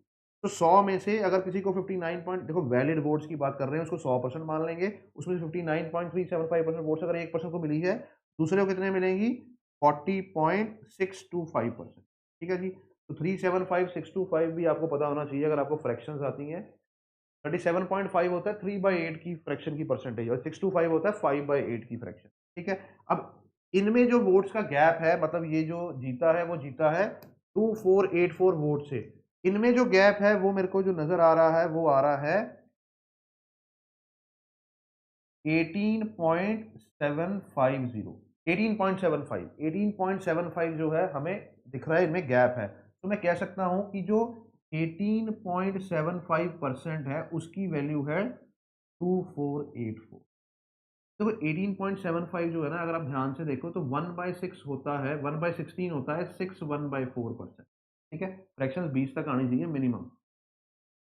तो 100 में से अगर किसी को 59 पॉइंट, देखो वैलिड वोट्स की बात कर रहे हैं, उसको 100% मान लेंगे, उसमें 59.375% वोट्स अगर एक पर्सन को मिली है, दूसरे को कितने मिलेंगी 40.625%। ठीक है जी, तो 375,625 भी आपको पता होना चाहिए अगर आपको फ्रैक्शंस आती हैं। 37.5 होता है 3/8 की फ्रैक्शन की परसेंटेज, और 625 होता है 5/8 की फ्रैक्शन। ठीक है, अब इनमें जो वोट्स का गैप है, मतलब ये जो जीता है वो जीता है 2484 वोट से, इनमें जो गैप है वो मेरे को जो नजर आ रहा है वो आ रहा है 18.750, 18.75, 18.75 जो है हमें दिख रहा है, इनमें गैप है। तो मैं कह सकता हूं कि जो 18.75% है उसकी वैल्यू है 2484। देखो 18.75 जो है ना, अगर आप ध्यान से देखो तो 1/6 होता है, 1/16 होता है 6 1/4%। ठीक है, फ्रैक्शन 20 तक आनी चाहिए मिनिमम।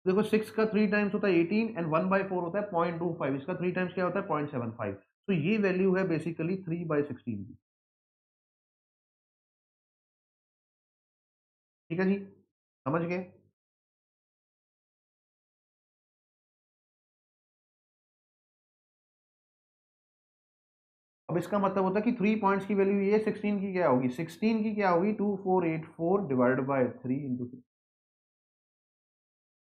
देखो 6 का 3 टाइम्स होता है 18 एंड 1/4 होता है 0.25, इसका 3 टाइम्स क्या होता है 0.75। तो ये वैल्यू है बेसिकली 3/16 की। ठीक है जी, समझ गए। अब इसका मतलब होता है कि 3 पॉइंट्स की वैल्यू ये 16 की क्या होगी, 16 की क्या होगी 2484 डिवाइडेड बाय 3 इंटू 6।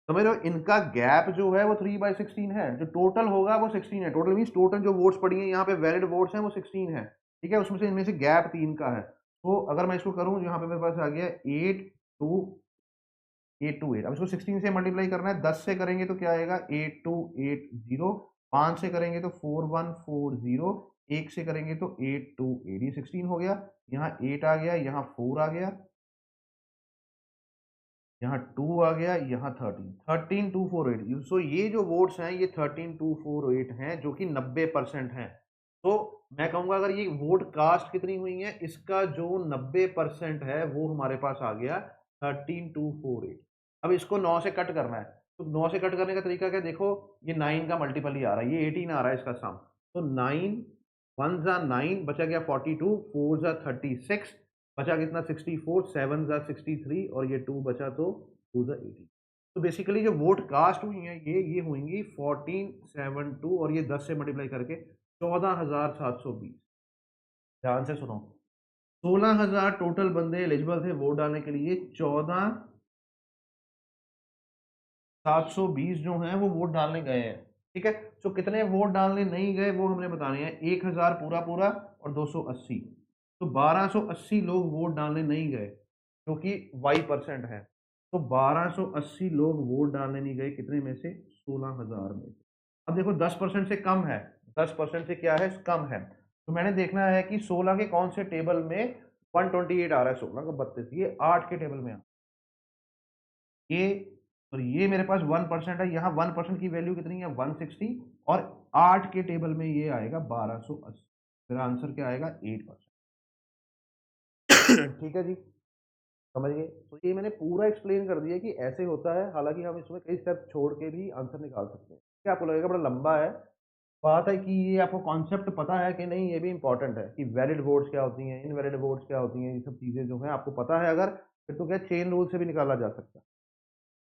समझ रहे हो, इनका गैप जो है वो 3/16 है, जो टोटल होगा वो 16 है। टोटल मीन्स टोटल जो वोट्स पड़ी हैं यहाँ पे वैलिड वोट्स हैं वो 16 है। ठीक है, उसमें से इनमें से गैप 3 का है। तो अगर मैं इसको करूं, यहाँ पे मेरे पास आ गया 8288। अब इसको 16 से मल्टीप्लाई करना है, 10 से करेंगे तो क्या आएगा 8280, 5 से करेंगे तो 4140, 1 से करेंगे तो 828, ये 16 हो गया। यहाँ 8 आ गया, यहाँ 4 आ गया, यहाँ 2 आ गया, यहाँ 13248। सो ये जो वोट्स हैं ये 13248 हैं, जो कि 90% हैं। तो मैं कहूँगा अगर ये वोट कास्ट कितनी हुई है, इसका जो 90% है वो हमारे पास आ गया 13248। अब इसको 9 से कट करना है, तो 9 से कट करने का तरीका क्या है, देखो ये 9 का मल्टीपल ही आ रहा है, ये 18 आ रहा है इसका सम। तो 9 1 जा 9 बचा गया 42, 4 जा 36 बचा कितना 64, 7 जा 63 और ये 2 बचा तो 2 जा 18। तो बेसिकली जो वोट कास्ट हुई है ये हुएंगी 1472 और ये 10 से मल्टीप्लाई करके 14,720। ध्यान से सुनो, 16,000 टोटल बंदे एलिजिबल थे वोट डालने के लिए, 14,720 जो हैं वो वोट डालने गए हैं। ठीक है, तो कितने वोट डालने नहीं गए वो हमने बताने हैं, 1,000 पूरा पूरा और 280। तो 1280 लोग वोट डालने नहीं गए, जो कि y% है। तो 1280 लोग वोट डालने नहीं गए, कितने में से, 16,000 में से। अब देखो 10% से कम है, 10% से क्या है, कम है। तो मैंने देखना है कि 16 के कौन से टेबल में 128 आ रहा है, 16 का 32, ये 8 के टेबल में आ, ये और ये मेरे पास 1% है, यहाँ 1% की वैल्यू कितनी है, 160, और 8 के टेबल में ये आएगा 1280। मेरा आंसर क्या आएगा, 8%। ठीक है जी, समझ गए। तो ये मैंने पूरा एक्सप्लेन कर दिया कि ऐसे होता है, हालांकि हम इसमें कई स्टेप छोड़ के भी आंसर निकाल सकते हैं। क्या आपको लगेगा बड़ा लंबा है, बात है कि ये आपको कॉन्सेप्ट पता है कि नहीं, ये भी इंपॉर्टेंट है कि वैलिड वोट्स क्या होती हैं, इनवैलिड वोट्स क्या होती हैं, ये सब चीज़ें जो है आपको पता है अगर, फिर तो क्या चेन रूल से भी निकाला जा सकता है।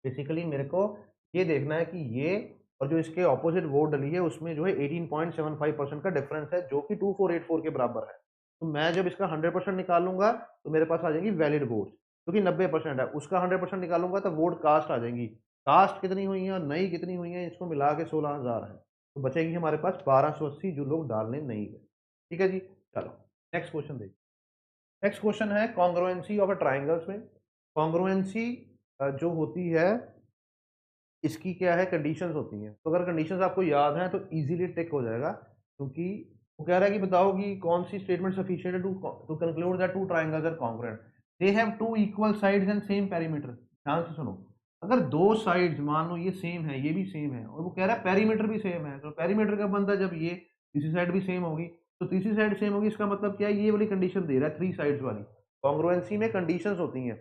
बेसिकली मेरे को ये देखना है कि ये और जो इसके ऑपोजिट वोट डली है उसमें जो है 18.75% का डिफरेंस है, जो कि 2484 के बराबर है। तो मैं जब इसका 100% निकालूंगा तो मेरे पास आ जाएंगी वैलिड वोट, क्योंकि 90% है, उसका 100% निकालूंगा तो वोट कास्ट आ जाएंगी। कास्ट कितनी हुई है और नई कितनी हुई है, इसको मिला के 16,000 है, तो बचेगी हमारे पास 1280 जो लोग डालने नहीं गए। ठीक है जी, चलो नेक्स्ट क्वेश्चन देखिए। नेक्स्ट क्वेश्चन है कॉन्ग्रुएंसी ऑफ अ ट्राइंगल्स में। कॉन्ग्रुएंसी जो होती है इसकी क्या है, कंडीशंस होती हैं। तो अगर कंडीशंस आपको याद हैं तो इजीली टिक हो जाएगा, क्योंकि वो कह रहा है कि बताओ कि कौन सी स्टेटमेंट सफिशिएंट है to conclude that two triangles are congruent, they have two equal sides and same perimeter. ध्यान से सुनो, अगर दो साइड्स मान लो ये सेम है, ये भी सेम है, और वो कह रहा है पेरीमीटर भी सेम है, तो पेरीमीटर कब बनता है, जब ये तीसरी साइड भी सेम होगी। तो तीसरी साइड सेम होगी, इसका मतलब क्या है, ये वाली कंडीशन दे रहा है, 3 साइड्स वाली। कॉन्ग्रुएंसी में कंडीशंस होती हैं,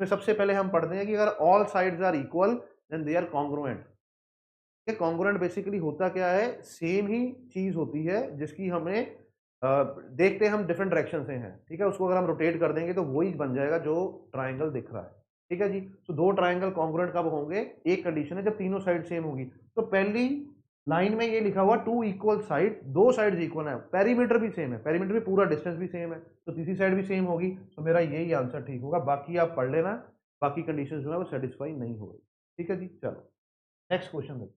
तो सबसे पहले हम पढ़ते हैं कि अगर all sides are equal then they are congruent. ये कॉन्ग्रुएंट बेसिकली होता क्या है, सेम ही चीज होती है जिसकी हमें देखते हैं हम डिफरेंट डायरेक्शन से हैं। ठीक है, उसको अगर हम रोटेट कर देंगे तो वही बन जाएगा जो ट्राइंगल दिख रहा है। ठीक है जी, तो दो ट्राइंगल कॉन्ग्रुएंट कब होंगे, एक कंडीशन है जब तीनों साइड सेम होगी। तो पहली लाइन में ये लिखा हुआ टू इक्वल साइड, दो साइड्स इक्वल है, पेरीमीटर भी सेम है, पेरीमीटर भी पूरा डिस्टेंस भी सेम है, तो तीसरी साइड भी सेम होगी, तो मेरा यही आंसर ठीक होगा। बाकी आप पढ़ लेना, बाकी कंडीशन जो है वो सेटिस्फाई नहीं हो रही। ठीक है जी, चलो नेक्स्ट क्वेश्चन देखो।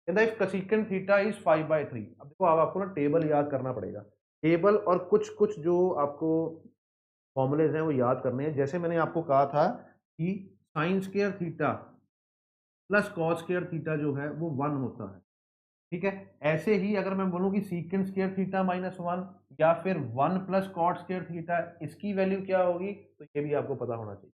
कहता है इफ cosecant थीटा इज 5/3। अब देखो, अब आपको ना टेबल याद करना पड़ेगा, टेबल और कुछ कुछ जो आपको फॉर्मूलेज हैं वो याद करने हैं। जैसे मैंने आपको कहा था कि sine square theta plus cos square theta जो है वो 1 होता है। ठीक है, ऐसे ही अगर मैं बोलूं कि सीकेंट स्क्वायर थीटा -1 या फिर 1 प्लस कॉट स्क्वायर थीटा, इसकी वैल्यू क्या होगी, तो ये भी आपको पता होना चाहिए।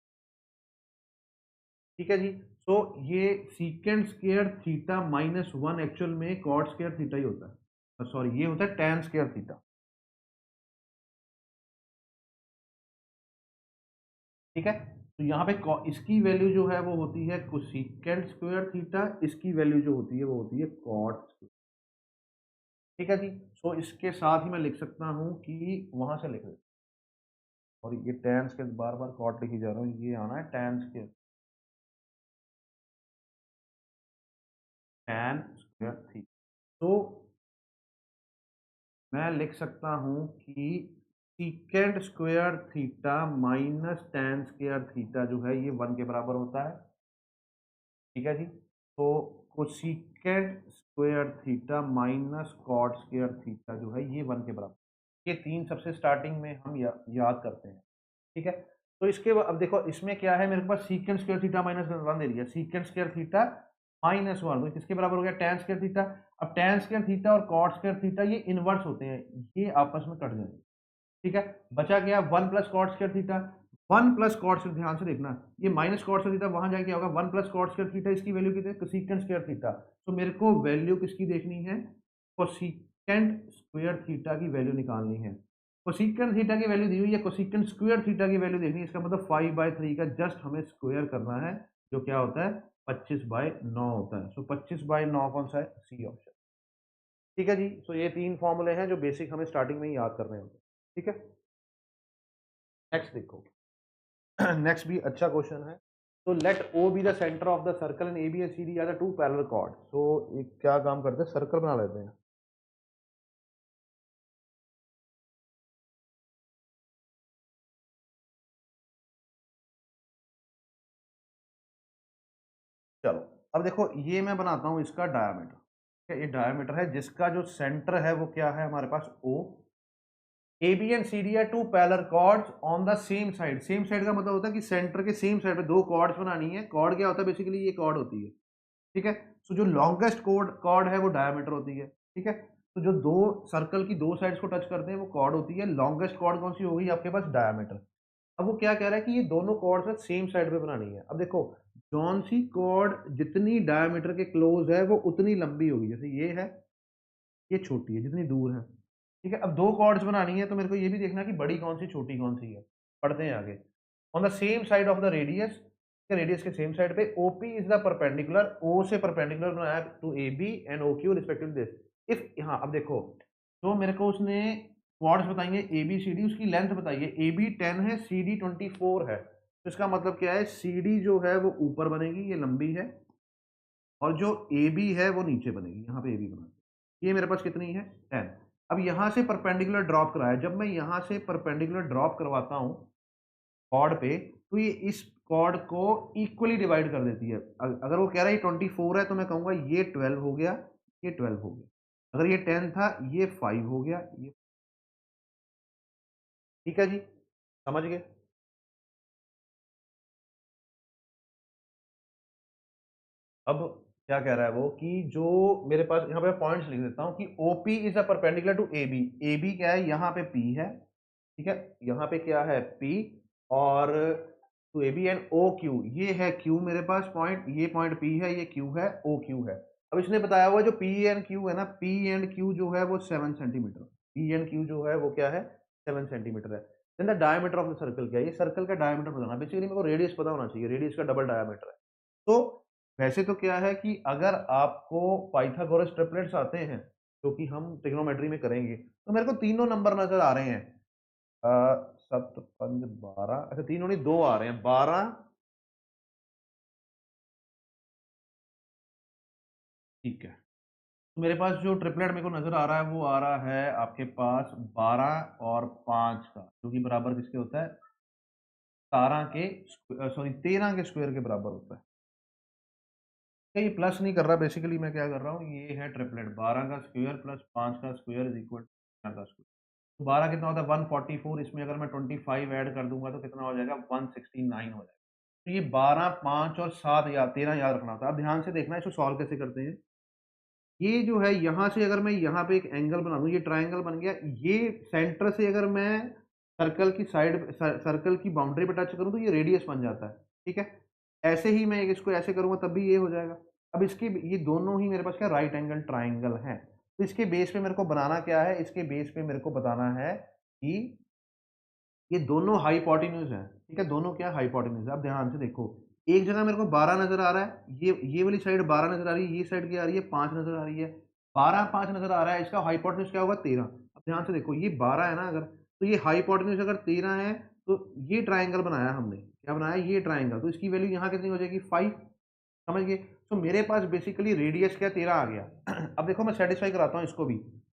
ठीक है जी, तो ये सीकेंट स्क्वायर थीटा -1 एक्चुअल में कॉट स्क्वायर थीटा ही होता है, सॉरी ये होता है टैन स्क्वायर थीटा। ठीक है, तो यहाँ पे इसकी वैल्यू जो है वो होती है कोसेकेंट स्क्वायर थीटा, इसकी वैल्यू जो होती है वो होती है कॉट स्क्वायर। ठीक है जी, सो इसके साथ ही मैं लिख सकता हूँ कि वहां से लिख दें, और ये टैन स्क्वायर बार बार कॉट लिखी जा रहा हूँ, ये आना है tan square, tan square theta. तो मैं लिख सकता हूँ कि secant square theta minus tan square theta जो है ये 1 के बराबर होता है। ठीक है जी, तो cosecant square theta minus cot square theta जो है ये 1 के बराबर। ये तीन सबसे स्टार्टिंग में हम याद करते हैं। ठीक है, तो इसके बाद अब देखो इसमें क्या है, मेरे पास सीकेंट स्क्वायर थीटा -1 दे दिया, सीकेंट स्क्वायर थीटा -1, तो किसके बराबर हो गया, टैन स्क्वायर थीटा। अब टैन स्क्वायर थीटा और कॉट स्क्वायर थीटा ये इनवर्स होते हैं, ये आपस में कट जाएंगे। ठीक है, बचा गया 1 plus cot square theta, 1 plus cot square, ध्यान से देखना, ये माइनस कॉट स्क्वायर थीटा वहां जाके क्या होगा, 1 प्लस कॉट स्क्वायर थीटा, इसकी वैल्यू कितनी है, कोसेकेंट स्क्वायर थीटा। तो मेरे को वैल्यू किसकी देखनी है, कोसेकेंट स्क्वायर थीटा की वैल्यू निकालनी है। कोसेकेंट थीटा की वैल्यू दी हुई है, कोसेकेंट स्क्वायर थीटा की वैल्यू देखनी है, इसका मतलब 5/3 का जस्ट हमें स्क्वायर करना है, जो क्या होता है 25/9 होता है। सो 25/9 कौन सा है? C option. ठीक है जी। सो ये 3 फॉर्मूले हैं जो बेसिक हमें स्टार्टिंग में ही याद करने होते हैं। ठीक है, नेक्स्ट देखो। नेक्स्ट भी अच्छा क्वेश्चन है। तो let O be the centre of the circle and A B and C D are the two parallel chord. So एक क्या काम करते हैं, सर्कल बना लेते हैं। चलो, अब देखो ये मैं बनाता हूँ इसका डायामीटर। ठीक है, ये डायामीटर है जिसका जो सेंटर है वो क्या है हमारे पास O. A B and C D are two parallel chords on the same side. Same side का मतलब होता है कि सेंटर के सेम साइड पे दो कॉर्ड्स बनानी है। कॉर्ड क्या होता है? बेसिकली ये कॉर्ड होती है। ठीक है, तो जो लॉन्गेस्ट कॉर्ड कॉर्ड है वो डायमीटर होती है। ठीक है, तो जो दो सर्कल की दो साइड्स को टच करते हैं वो कॉर्ड होती है। लॉन्गेस्ट कॉर्ड कौन सी होगी आपके पास? डायमीटर। अब वो क्या कह रहा है कि ये दोनों कॉर्ड्स है सेम साइड पे बनानी है। अब देखो, जौन सी कॉर्ड जितनी डायमीटर के क्लोज है वो उतनी लंबी होगी। जैसे ये है, ये छोटी है जितनी दूर है। ठीक है, अब दो कॉर्ड्स बनानी है तो मेरे को ये भी देखना है कि बड़ी कौन सी छोटी कौन सी है। पढ़ते हैं आगे। On the same side of the radius, radius के सेम साइड पे OP is the perpendicular, O से परपेंडिकुलर बनाया to A B and O Q respective this. If, हाँ अब देखो, तो मेरे को उसने कॉर्ड्स बताएंगे ए बी सी डी, उसकी लेंथ बताइए। ए बी 10 है, सी डी 24 है। तो इसका मतलब क्या है? सी डी जो है वो ऊपर बनेगी, ये लंबी है, और जो ए बी है वो नीचे बनेगी। यहाँ पे ए बी बना, ये मेरे पास कितनी है? 10। अब यहाँ से परपेंडिकुलर ड्रॉप कराया, जब मैं यहाँ से परपेंडिकुलर ड्रॉप करवाता हूँ कॉर्ड पे, तो ये इस कॉर्ड को इक्वली डिवाइड कर देती है। अगर वो कह रहा है 24 है तो मैं कहूँगा ये 12 हो गया, ये 12 हो गया। अगर ये 10 था, ये 5 हो गया, ये। ठीक है जी, समझ गए? अब क्या कह रहा है वो कि जो मेरे पास यहाँ पे पॉइंट्स लिख देता हूँ कि OP is a perpendicular to AB। AB क्या है? यहाँ पे P है। ठीक है, यहाँ पे क्या है? P। और टू AB एंड OQ, ये है Q मेरे पास पॉइंट, ये पॉइंट P है, ये Q है, OQ है। अब इसने बताया हुआ जो P एंड Q है ना, P एंड Q जो है वो 7 सेंटीमीटर। P एंड Q जो है वो क्या है? 7 सेंटीमीटर है। Then the diameter of the circle क्या है? ये सर्कल का डायमीटर बताना। बेसिकली मेरे को रेडियस पता होना चाहिए, रेडियस का डबल डायमीटर है। तो वैसे तो क्या है कि अगर आपको पाइथागोरस ट्रिपलेट्स आते हैं, जो कि हम ट्रिग्नोमेट्री में करेंगे, तो मेरे को तीनों नंबर नजर आ रहे हैं। 7, 5, 12, अच्छा तीनों नहीं, दो आ रहे हैं, 12। ठीक है, तो मेरे पास जो ट्रिपलेट मेरे को नजर आ रहा है वो आ रहा है आपके पास 12 और 5 का, जो कि बराबर किसके होता है? 17 के, सॉरी 13 के स्क्वायर के बराबर होता है। ये प्लस नहीं कर रहा, बेसिकली मैं क्या कर रहा हूँ, ये है ट्रिपलेट, 12 का स्क्वायर प्लस 5 का स्क्वायर इज इक्वल टू का स्क्वायर। तो 12 कितना होता है? 144। इसमें अगर मैं 25 ऐड कर दूंगा तो कितना हो जाएगा? 169 हो जाएगा। तो ये 12, 5 और 7 या 13 याद रखना था। अब ध्यान से देखना इसको सॉल्व कैसे करते हैं। ये जो है यहाँ से अगर मैं यहाँ पे एक एंगल बना दूं, ये ट्राइंगल बन गया। ये सेंटर से अगर मैं सर्कल की साइड, सर्कल की बाउंड्री पे टच करूँ तो ये रेडियस बन जाता है। ठीक है, ऐसे ही मैं इसको ऐसे करूंगा तब भी ये हो जाएगा। अब इसके, ये दोनों ही मेरे पास क्या राइट एंगल ट्राइंगल है। तो इसके बेस पे मेरे को बनाना क्या है? इसके बेस पे मेरे को बताना है कि ये दोनों हाइपोटेन्यूज हैं। ठीक है, दोनों क्या हाइपोटेन्यूज है। अब ध्यान से देखो, एक जगह मेरे को 12 नजर आ रहा है, ये वाली साइड 12 नजर आ रही है, ये साइड क्या आ रही है? 5 नजर आ रही है। 12, 5 नजर आ रहा है, इसका हाइपोटेन्यूज क्या होगा? 13। अब ध्यान से देखो, ये 12 है ना अगर, तो ये हाइपोटेन्यूज अगर 13 है, तो ये ट्राइंगल बनाया हमने, क्या बनाया? ये ट्राइंगल। तो इसकी वैल्यू यहाँ कितनी हो जाएगी? 5। समझ गए? तो मेरे पास बेसिकली रेडियस क्या 13 आ गया। अब देखो मैं सेटिस्फाई कराता हूँ इसको भी।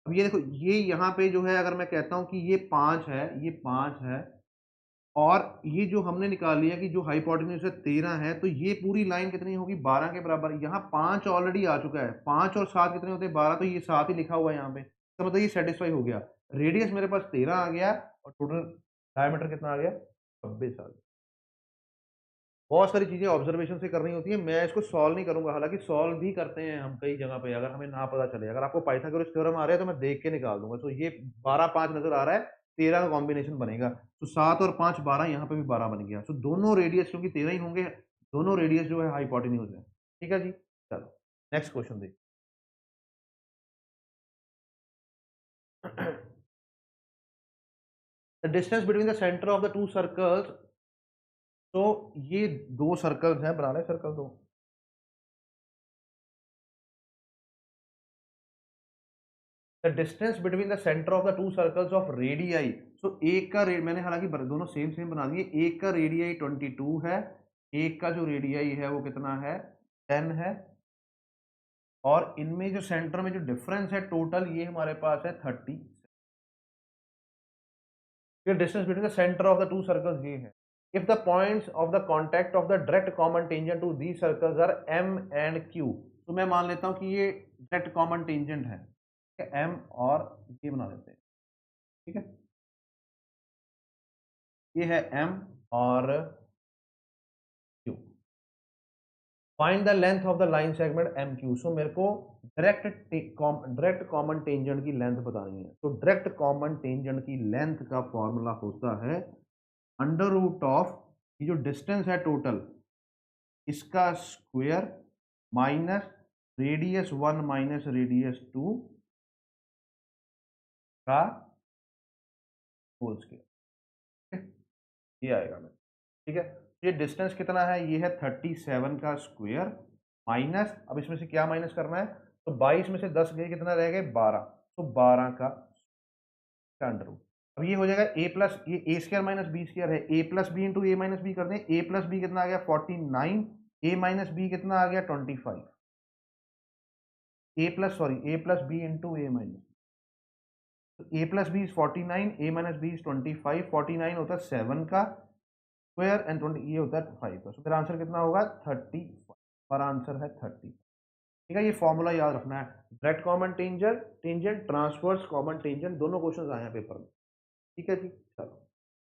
अब ये देखो, ये यहाँ पे जो है, अगर मैं कहता हूँ कि ये 5 है, ये 5 है, और ये जो हमने निकाल लिया कि जो हाइपोटेन्यूज है 13 है, तो ये पूरी लाइन कितनी होगी? 12 के बराबर। यहाँ 5 ऑलरेडी आ चुका है, 5 और 7 कितने होते हैं? 12। तो ये 7 ही लिखा हुआ है यहाँ पे, तो मतलब ये सेटिस्फाई हो गया। रेडियस मेरे पास 13 आ गया, और टोटल डायमीटर कितना आ गया? 26 आ गया। बहुत सारी चीजें ऑब्जर्वेशन से करनी होती है। मैं इसको सॉल्व नहीं करूंगा, हालांकि सॉल्व भी करते हैं हम कई जगह पे, अगर हमें ना पता चले। अगर आपको पाइथागोरस थ्योरम आ रहा है तो मैं देख के निकाल दूंगा। तो ये 12, 5 नजर आ रहा है, 13 का कॉम्बिनेशन बनेगा। तो 7 और 5 12, यहाँ पे भी 12 बन गया। तो दोनों रेडियस क्योंकि 13 ही होंगे, दोनों रेडियस जो है हाइपोटेन्यूज है। ठीक है जी, चलो नेक्स्ट क्वेश्चन देखिए। The distance between the centre of the two circles, तो ये दो सर्कल्स हैं, बना लें सर्कल दो। The distance between the centre of the two circles of radii, so एक का मैंने हालांकि दोनों सेम सेम बना दिए, एक का रेडियाई 22 है, एक का जो रेडियाई है वो कितना है 10 है, और इनमें जो सेंटर में जो डिफरेंस है टोटल ये हमारे पास है 30। Distance between the centre of the two circles ये है। If the points of the contact of the direct common tangent to these circles are M and Q, तो मैं मान लेता हूं कि ये डायरेक्ट कॉमन टेंजेंट है, एम और ये बना लेते हैं, ठीक है, ये है एम और Q. Find the length of the line segment M Q, so मेरे को डायरेक्ट कॉमन टेंजेंट की लेंथ बतानी है। तो डायरेक्ट कॉमन टेंजेंट की लेंथ का फॉर्मूला होता है अंडर रूट ऑफ ये जो डिस्टेंस है टोटल इसका square minus radius 1 minus radius 2 का होल स्क्वायर, ये आएगा मेरे, ठीक है। ये डिस्टेंस कितना है, ये है 37 का स्क्वायर माइनस, अब इसमें से क्या माइनस करना है, तो 22 में से 10 गए, कितना रह गए 12, तो 12 का अंडर रूट। अब ये हो जाएगा ए प्लस ये ए स्क्वायर माइनस बी स्क्वायर है, ए plus B into A minus B कर दें, ए प्लस बी कितना आ गया 49, ए माइनस बी कितना आ गया 25, A plus sorry A plus B into A minus, तो A plus B is 49, A minus B is 25, 49 होता है 7 का स्क्वायर एंड 20 ये होता है 5 का, तो मेरा आंसर कितना होगा 35, हमारा आंसर है 30, ठीक है। ये फॉर्मूला याद रखना है, direct common tangent tangent transverse common tangent दोनों क्वेश्चन आए हैं पेपर में, ठीक है जी। चलो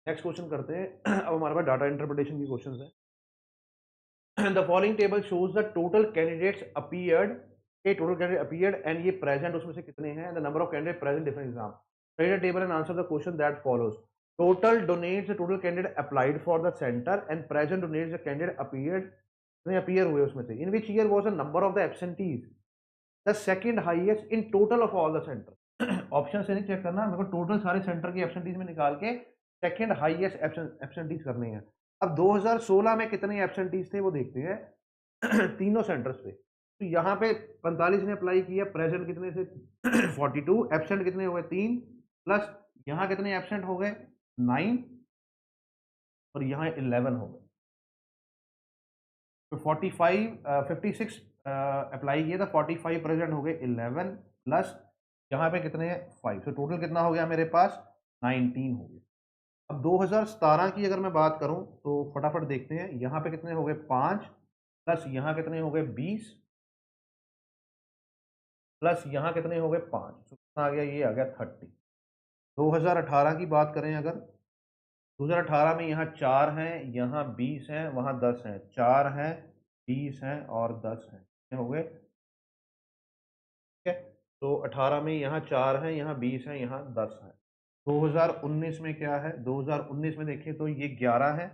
नेक्स्ट क्वेश्चन करते हैं। अब हमारे पास डाटा इंटरप्रिटेशन की क्वेश्चन है। The following table shows the total candidates appeared, total candidate appeared and ये present उसमें से कितने हैं, the number of candidates present different exam. Write a table and answer the question that follows. Total donates the total candidate applied for the center and present donates the candidate appeared, कितने appear हुए उसमें से. In which year was the number of the absentees the second highest in total of all the center. Option से नहीं check करना, मेरे को total सारे सेंटर के एब्सेंटीज में निकाल के सेकंड हाईएस्ट एब्सेंटीज करने हैं। अब 2016 में कितने एब्सेंटीज थे वो देखते हैं तीनों सेंटर्स पे। तो यहाँ पे 45 ने अप्लाई किया, प्रेजेंट कितने से 42, एब्सेंट कितने हुए 3, प्लस यहाँ कितने एब्सेंट हो गए 9 और यहाँ 11 हो गए, तो 56 अप्लाई किया था, 45 प्रेजेंट हो गए 11 प्लस यहाँ पे कितने हैं 5, तो टोटल कितना हो गया मेरे पास 19 हो गया। अब 2017 की अगर मैं बात करूं तो फटाफट देखते हैं, यहाँ पे कितने हो गए 5 प्लस यहाँ कितने हो गए 20 प्लस यहाँ कितने हो गए 5, तो कितना आ गया, ये आ गया 30। 2018 की बात करें अगर, 2018 में यहाँ 4 हैं, यहाँ 20 हैं, वहाँ 10 हैं, 4 हैं 20 हैं और 10 हैं, कितने हो गए, ठीक है। तो 18 में यहाँ 4 हैं, यहाँ 20 हैं, यहाँ 10 हैं। 2019 में क्या है, 2019 में देखें तो ये 11 है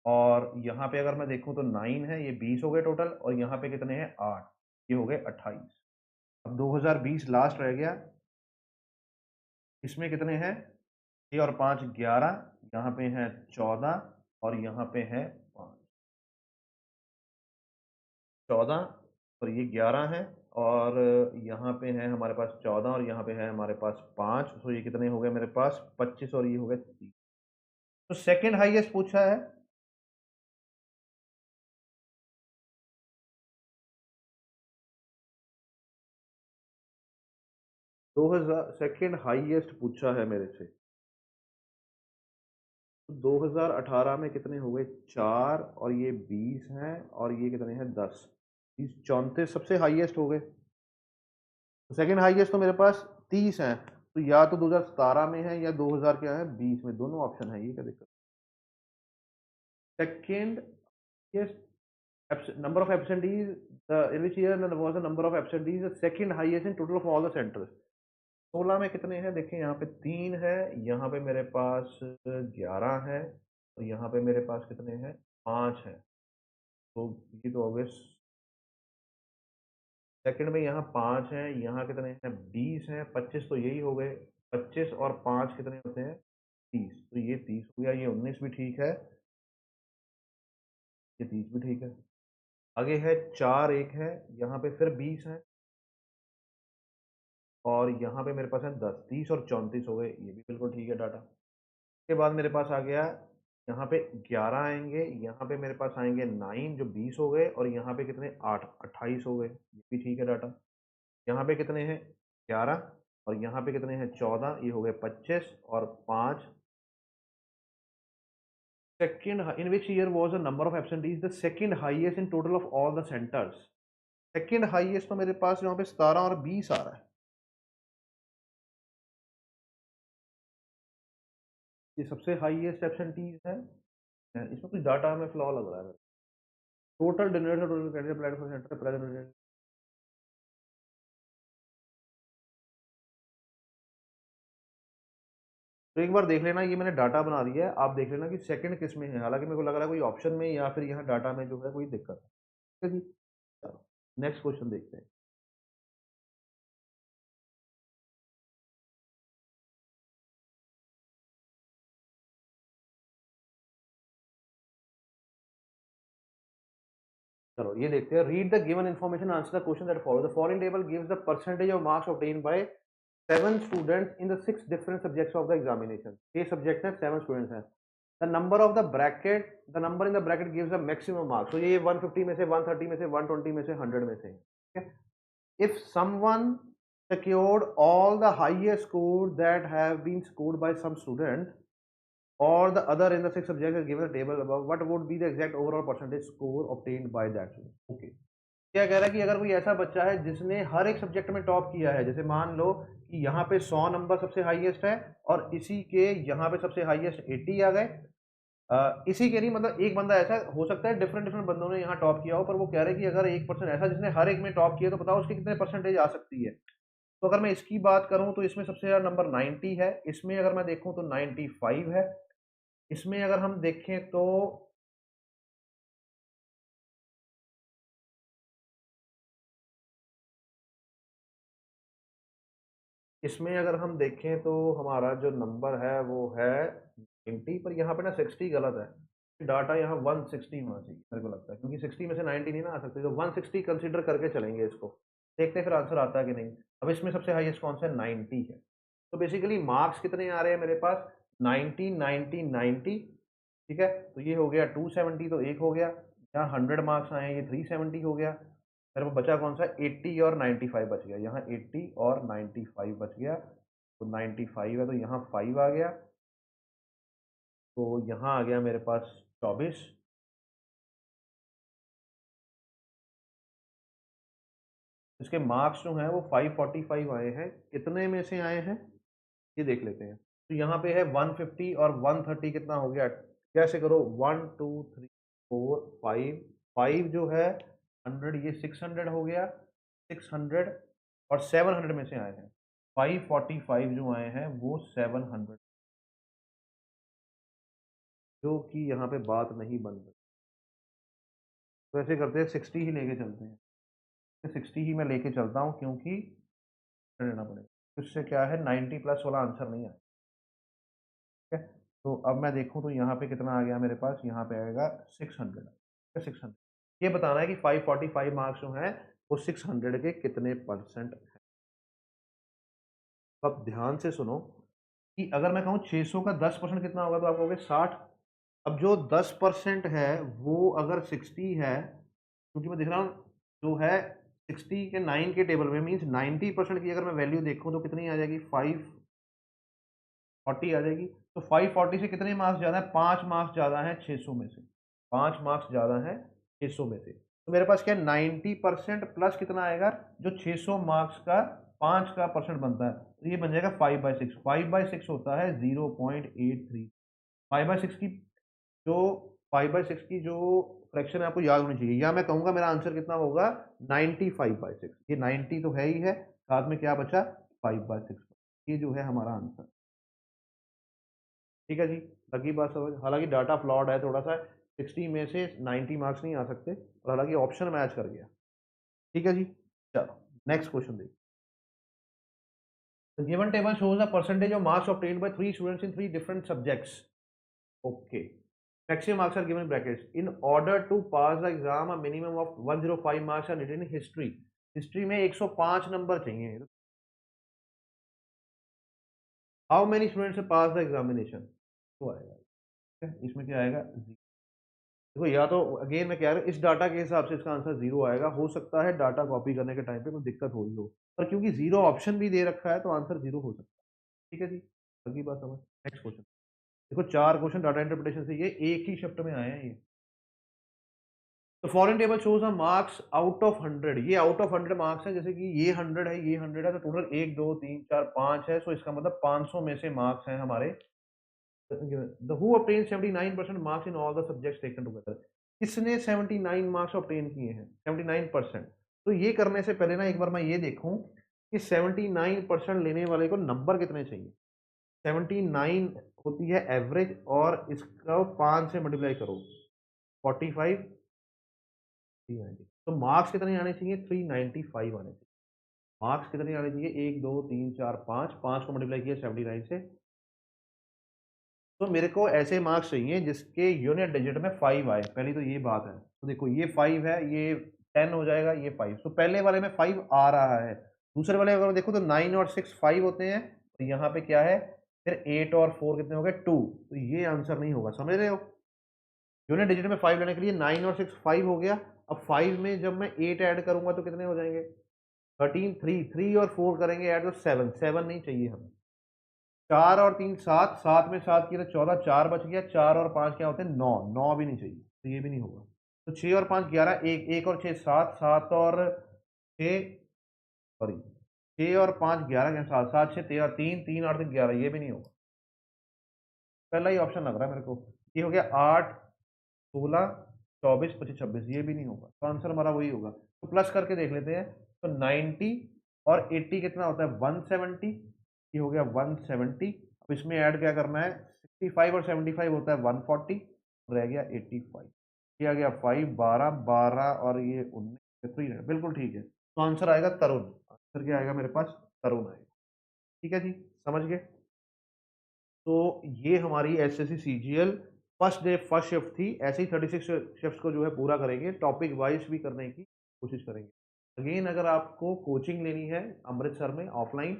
और यहाँ पे अगर मैं देखूं तो 9 है, ये 20 हो गए टोटल, और यहाँ पे कितने हैं 8, ये हो गए 28। अब 2020 लास्ट रह गया, इसमें कितने हैं, ये और 5 11, यहाँ पे है 14 और यहाँ पे है 5, 14 और ये 11 है और यहाँ पे है हमारे पास 14 और यहाँ पे है हमारे पास 5, तो ये कितने हो गए मेरे पास 25 और ये हो गए 30। तो सेकंड हाईएस्ट पूछा है, दो हजार सेकेंड हाईएस्ट पूछा है मेरे से। तो 2018 में कितने हो गए 4 और ये 20 हैं और ये कितने हैं 10, 30 34 सबसे हाईएस्ट हो गए। तो सेकेंड हाईएस्ट तो मेरे पास 30 हैं, तो या तो 2017 में है या 2000 क्या है 20 में, दोनों ऑप्शन है, ये क्या दिक्कत। Second number of absentees in which year was the number of absentees the second highest in total of all the centers। 16 में कितने हैं देखें, यहाँ पे 3 है, यहाँ पे मेरे पास 11 है और यहाँ पे मेरे पास कितने हैं 5 हैं, तो ये तो ऑब्वियस। सेकंड में यहाँ 5 हैं, यहाँ कितने हैं 20 हैं, 25 तो यही हो गए, 25 और 5 कितने होते हैं 30, तो ये 30 हो गया, ये 19 भी ठीक है, ये 30 भी ठीक है। आगे है 4 1 है, यहाँ पे फिर 20 है, और यहाँ पे मेरे पास है 10, 30 और 34 हो गए, ये भी बिल्कुल ठीक है डाटा। उसके बाद मेरे पास आ गया, यहाँ पे 11 आएंगे, यहाँ पे मेरे पास आएंगे 9 जो 20 हो गए, और यहाँ पे कितने 8 28 हो गए, ये भी ठीक है डाटा। यहाँ पे कितने हैं 11, और यहाँ पे कितने हैं 14, ये हो गए 25 और 5। Second in which year was the number of absentees the second highest in total of all the centres. Second highest तो मेरे पास यहाँ पे 17 और 20 आ रहा है, ये सबसे हाईएस्ट एब्सेंटीज है। इसमें कुछ डाटा हमें फ्लॉ लग रहा है। Total dinner total candidate platform centre present. तो एक बार देख लेना, ये मैंने डाटा बना दिया है, आप देख लेना कि सेकंड किस में है, हालांकि मेरे को लग रहा है कोई ऑप्शन में या फिर यहाँ डाटा में जो है कोई दिक्कत है। ठीक है जी, चलो नेक्स्ट क्वेश्चन देखते हैं। चलो ये देखते हैं, read the given information answer the question that follow, the following table gives the percentage of marks obtained by 7 students in the 6 different subjects of the examination. 6 subject हैं, 7 स्टूडेंट्स हैं। The number of the bracket, the number in the bracket gives the maximum marks, तो ये 150 में से 130 में से 120 में से 100 में से है। ठीक है, if someone secured all the highest score that have been scored by some student or the other in the 6 subjects is given a table above, what would be the exact overall percentage score obtained by that student? Okay, क्या कह रहा है कि अगर कोई ऐसा बच्चा है जिसने हर एक सब्जेक्ट में टॉप किया है, जैसे मान लो कि यहाँ पे 100 नंबर सबसे हाईएस्ट है और इसी के यहाँ पे सबसे हाईएस्ट 80 आ गए, इसी के नहीं, मतलब एक बंदा ऐसा हो सकता है, डिफरेंट डिफरेंट बंदों ने यहाँ टॉप किया हो, पर वो कह रहे हैं कि अगर एक पर्सन ऐसा जिसने हर एक में टॉप किया तो बताओ उसके कितने परसेंटेज आ सकती है। तो अगर मैं इसकी बात करूं तो इसमें सबसे ज़्यादा नंबर 90 है, इसमें अगर मैं देखूं तो 95 है, इसमें अगर हम देखें तो इसमें अगर हम देखें तो हमारा जो नंबर है वो है 90, पर यहाँ पे ना 60 गलत है, डाटा यहाँ 160 होना चाहिए मेरे को लगता है, क्योंकि 60 में से 90 नहीं ना आ सकती, तो 160 कंसीडर करके चलेंगे इसको, देखते हैं फिर आंसर आता है कि नहीं। अब इसमें सबसे हाईएस्ट कौन सा है, 90 है। तो बेसिकली मार्क्स कितने आ रहे हैं मेरे पास, 90 90 90। ठीक है, तो ये हो गया 270, तो एक हो गया, यहाँ 100 मार्क्स आए हैं, ये 370 हो गया, मेरे को बचा कौन सा, 80 और 95 बच गया, यहाँ 80 और 95 बच गया, तो 95 है तो यहाँ 5 आ गया, तो यहाँ आ गया मेरे पास 24। इसके मार्क्स जो हैं वो 545 आए हैं, कितने में से आए हैं ये देख लेते हैं। तो यहाँ पे है 150 और 130 कितना हो गया, कैसे करो, 1 2 3 4 5, 5 जो है 100, ये 600 हो गया, 600 और 700 में से आए हैं, 545 जो आए हैं वो 700, जो कि यहाँ पे बात नहीं बन रही। तो ऐसे करते हैं 60 ही लेके चलते हैं, 60 ही मैं लेके चलता हूँ, क्योंकि लेना पड़ेगा, इससे क्या है 90 प्लस वाला आंसर नहीं आया। ठीक है, तो अब मैं देखूँ तो यहाँ पे कितना आ गया मेरे पास, यहाँ पे आएगा 600, 600। ये बताना है कि 545 मार्क्स जो हैं वो 600 के कितने परसेंट है। अब ध्यान से सुनो कि अगर मैं कहूँ 600 का 10% कितना होगा, तो आप कहोगे 60। अब जो 10% है वो अगर 60 है, क्योंकि मैं देख रहा हूँ जो है 60 के 9 के टेबल में, मीन्स 90% की अगर मैं वैल्यू देखूँ तो कितनी आ जाएगी, 540 आ जाएगी। तो 540 से कितने मार्क्स ज़्यादा है, 5 मार्क्स ज़्यादा है 600 में से, 5 मार्क्स ज़्यादा है 600 में से। तो मेरे पास क्या है, 90% प्लस कितना आएगा, जो 600 मार्क्स का 5 का परसेंट बनता है, तो ये बन जाएगा 5/6। 5/6 होता है 0.83। 5/6 की जो 5/6 की जो फ्रैक्शन है आपको याद होनी चाहिए, या मैं कहूँगा मेरा आंसर कितना होगा, 95/6। ये 90 तो है ही है, साथ में क्या बचा, 5/6, ये जो है हमारा आंसर। ठीक है जी, लगी बात समझ, हालांकि डाटा फ्लॉड है थोड़ा सा, 60 में से 90 मार्क्स नहीं आ सकते, और हालांकि ऑप्शन मैच कर गया। ठीक है जी, चलो नेक्स्ट क्वेश्चन देखिए। The given table shows the percentage of marks obtained by 3 students in 3 different subjects. Okay. Maximum marks are given in brackets. In order to pass the exam, a minimum of 105 marks are needed in history. History में 105 number चाहिए. How many students have passed the examination? तो आएगा. ठीक है? इसमें क्या आएगा? देखो या तो अगेन मैं कह रहा हूँ इस डाटा के हिसाब से इसका आंसर जीरो आएगा. हो सकता है डाटा कॉपी करने के टाइम पे कोई दिक्कत हो रही हो, पर क्योंकि जीरो ऑप्शन भी दे रखा है तो आंसर जीरो हो सकता है. ठीक है जी, अगली बात समझ. नेक्स्ट क्वेश्चन देखो, 4 क्वेश्चन डाटा इंटरप्रिटेशन से, ये एक ही शिफ्ट में आए हैं ये. तो foreign table shows a marks out of 100. ये आउट ऑफ 100 मार्क्स है, जैसे कि ये 100 है, ये 100 है, तो टोटल 1 2 3 4 5 है. सो इसका मतलब 500 में से मार्क्स हैं हमारे. The who obtain 79% marks in all the subjects taken together. किसने 79 मार्क्स ऑब्टेन किए हैं? 79%. तो ये करने से पहले ना एक बार मैं ये देखूं कि 79% लेने वाले को नंबर कितने चाहिए. 79 होती है एवरेज, और इसका 5 से मल्टीप्लाई करो, 45, 390. तो मार्क्स कितने आने चाहिए? 395 आने चाहिए. मार्क्स कितने आने चाहिए? 1 2 3 4 5, 5 को मल्टीप्लाई किया 79 से. तो मेरे को ऐसे मार्क्स चाहिए जिसके यूनिट डिजिट में 5 आए. पहली तो ये बात है. तो देखो ये 5 है, ये 10 हो जाएगा, ये 5. तो पहले वाले में 5 आ रहा है. दूसरे वाले अगर देखो तो 9 और 6 5 होते हैं. तो यहाँ पे क्या है? फिर 8 और 4 कितने हो गए? 2. तो ये आंसर नहीं होगा. समझ रहे हो? यूनिट डिजिट में 5 लेने के लिए 9 और 6 5 हो गया. अब 5 में जब मैं 8 ऐड करूंगा तो कितने हो जाएंगे? 13, 3 3 और 4 करेंगे ऐड तो 7. 7 नहीं चाहिए हमें. 4 और 3 7, 7 में 7 किया तो 14, 4 बच गया. 4 और 5 क्या होते हैं? 9. 9 भी नहीं चाहिए, तो ये भी नहीं होगा. तो 6 और 5 11, 1 1 और 6 7, 7 और 6, सॉरी 6 और 5 11, 7 7 6 13, 3 3 8 11, ये भी नहीं होगा. पहला ही ऑप्शन लग रहा है मेरे को. ये हो गया 8 16 24 25 26, ये भी नहीं होगा. तो आंसर हमारा वही होगा. तो प्लस करके देख लेते हैं. तो 90 और 80 कितना होता है? 170. ये हो गया 170. अब इसमें ऐड क्या करना है? 65 और 75 होता है 140. रह गया 85. ये आ गया 5 12 12 और ये 19 3. बिल्कुल ठीक है. तो आंसर आएगा तरुण. आंसर क्या आएगा मेरे पास? तरुण आएगा. ठीक है जी, समझ गए. तो ये हमारी SSC CGL first day first shift थी. ऐसे ही 36 शिफ्ट को जो है पूरा करेंगे. टॉपिक वाइज भी करने की कोशिश करेंगे. अगेन अगर आपको कोचिंग लेनी है अमृतसर में ऑफलाइन,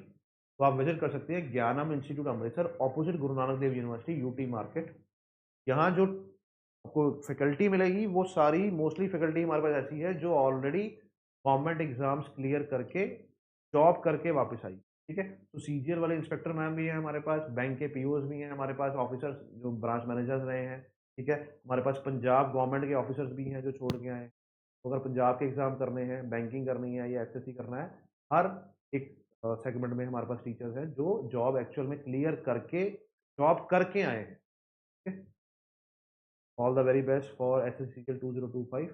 तो आप विजिट कर सकते हैं ज्ञानम institute Amritsar, opposite Guru Nanak Dev university, UT market. यहाँ जो आपको फैकल्टी मिलेगी वो सारी मोस्टली फैकल्टी हमारे पास ऐसी है जो ऑलरेडी गवर्नमेंट एग्जाम्स क्लियर करके जॉब करके वापस आई. ठीक है. तो सीजीएल वाले इंस्पेक्टर मैम भी हैं हमारे पास, बैंक के पीओज भी हैं हमारे पास, ऑफिसर्स जो ब्रांच मैनेजर्स रहे हैं. ठीक है. हमारे पास पंजाब गवर्नमेंट के ऑफिसर्स भी हैं जो छोड़ के आए हैं. तो अगर पंजाब के एग्जाम करने हैं, बैंकिंग करनी है या एसएससी करना है, हर एक सेगमेंट में हमारे पास टीचर्स हैं जो जॉब एक्चुअल में क्लियर करके जॉब करके आए हैं. All the very best for SSC 2025.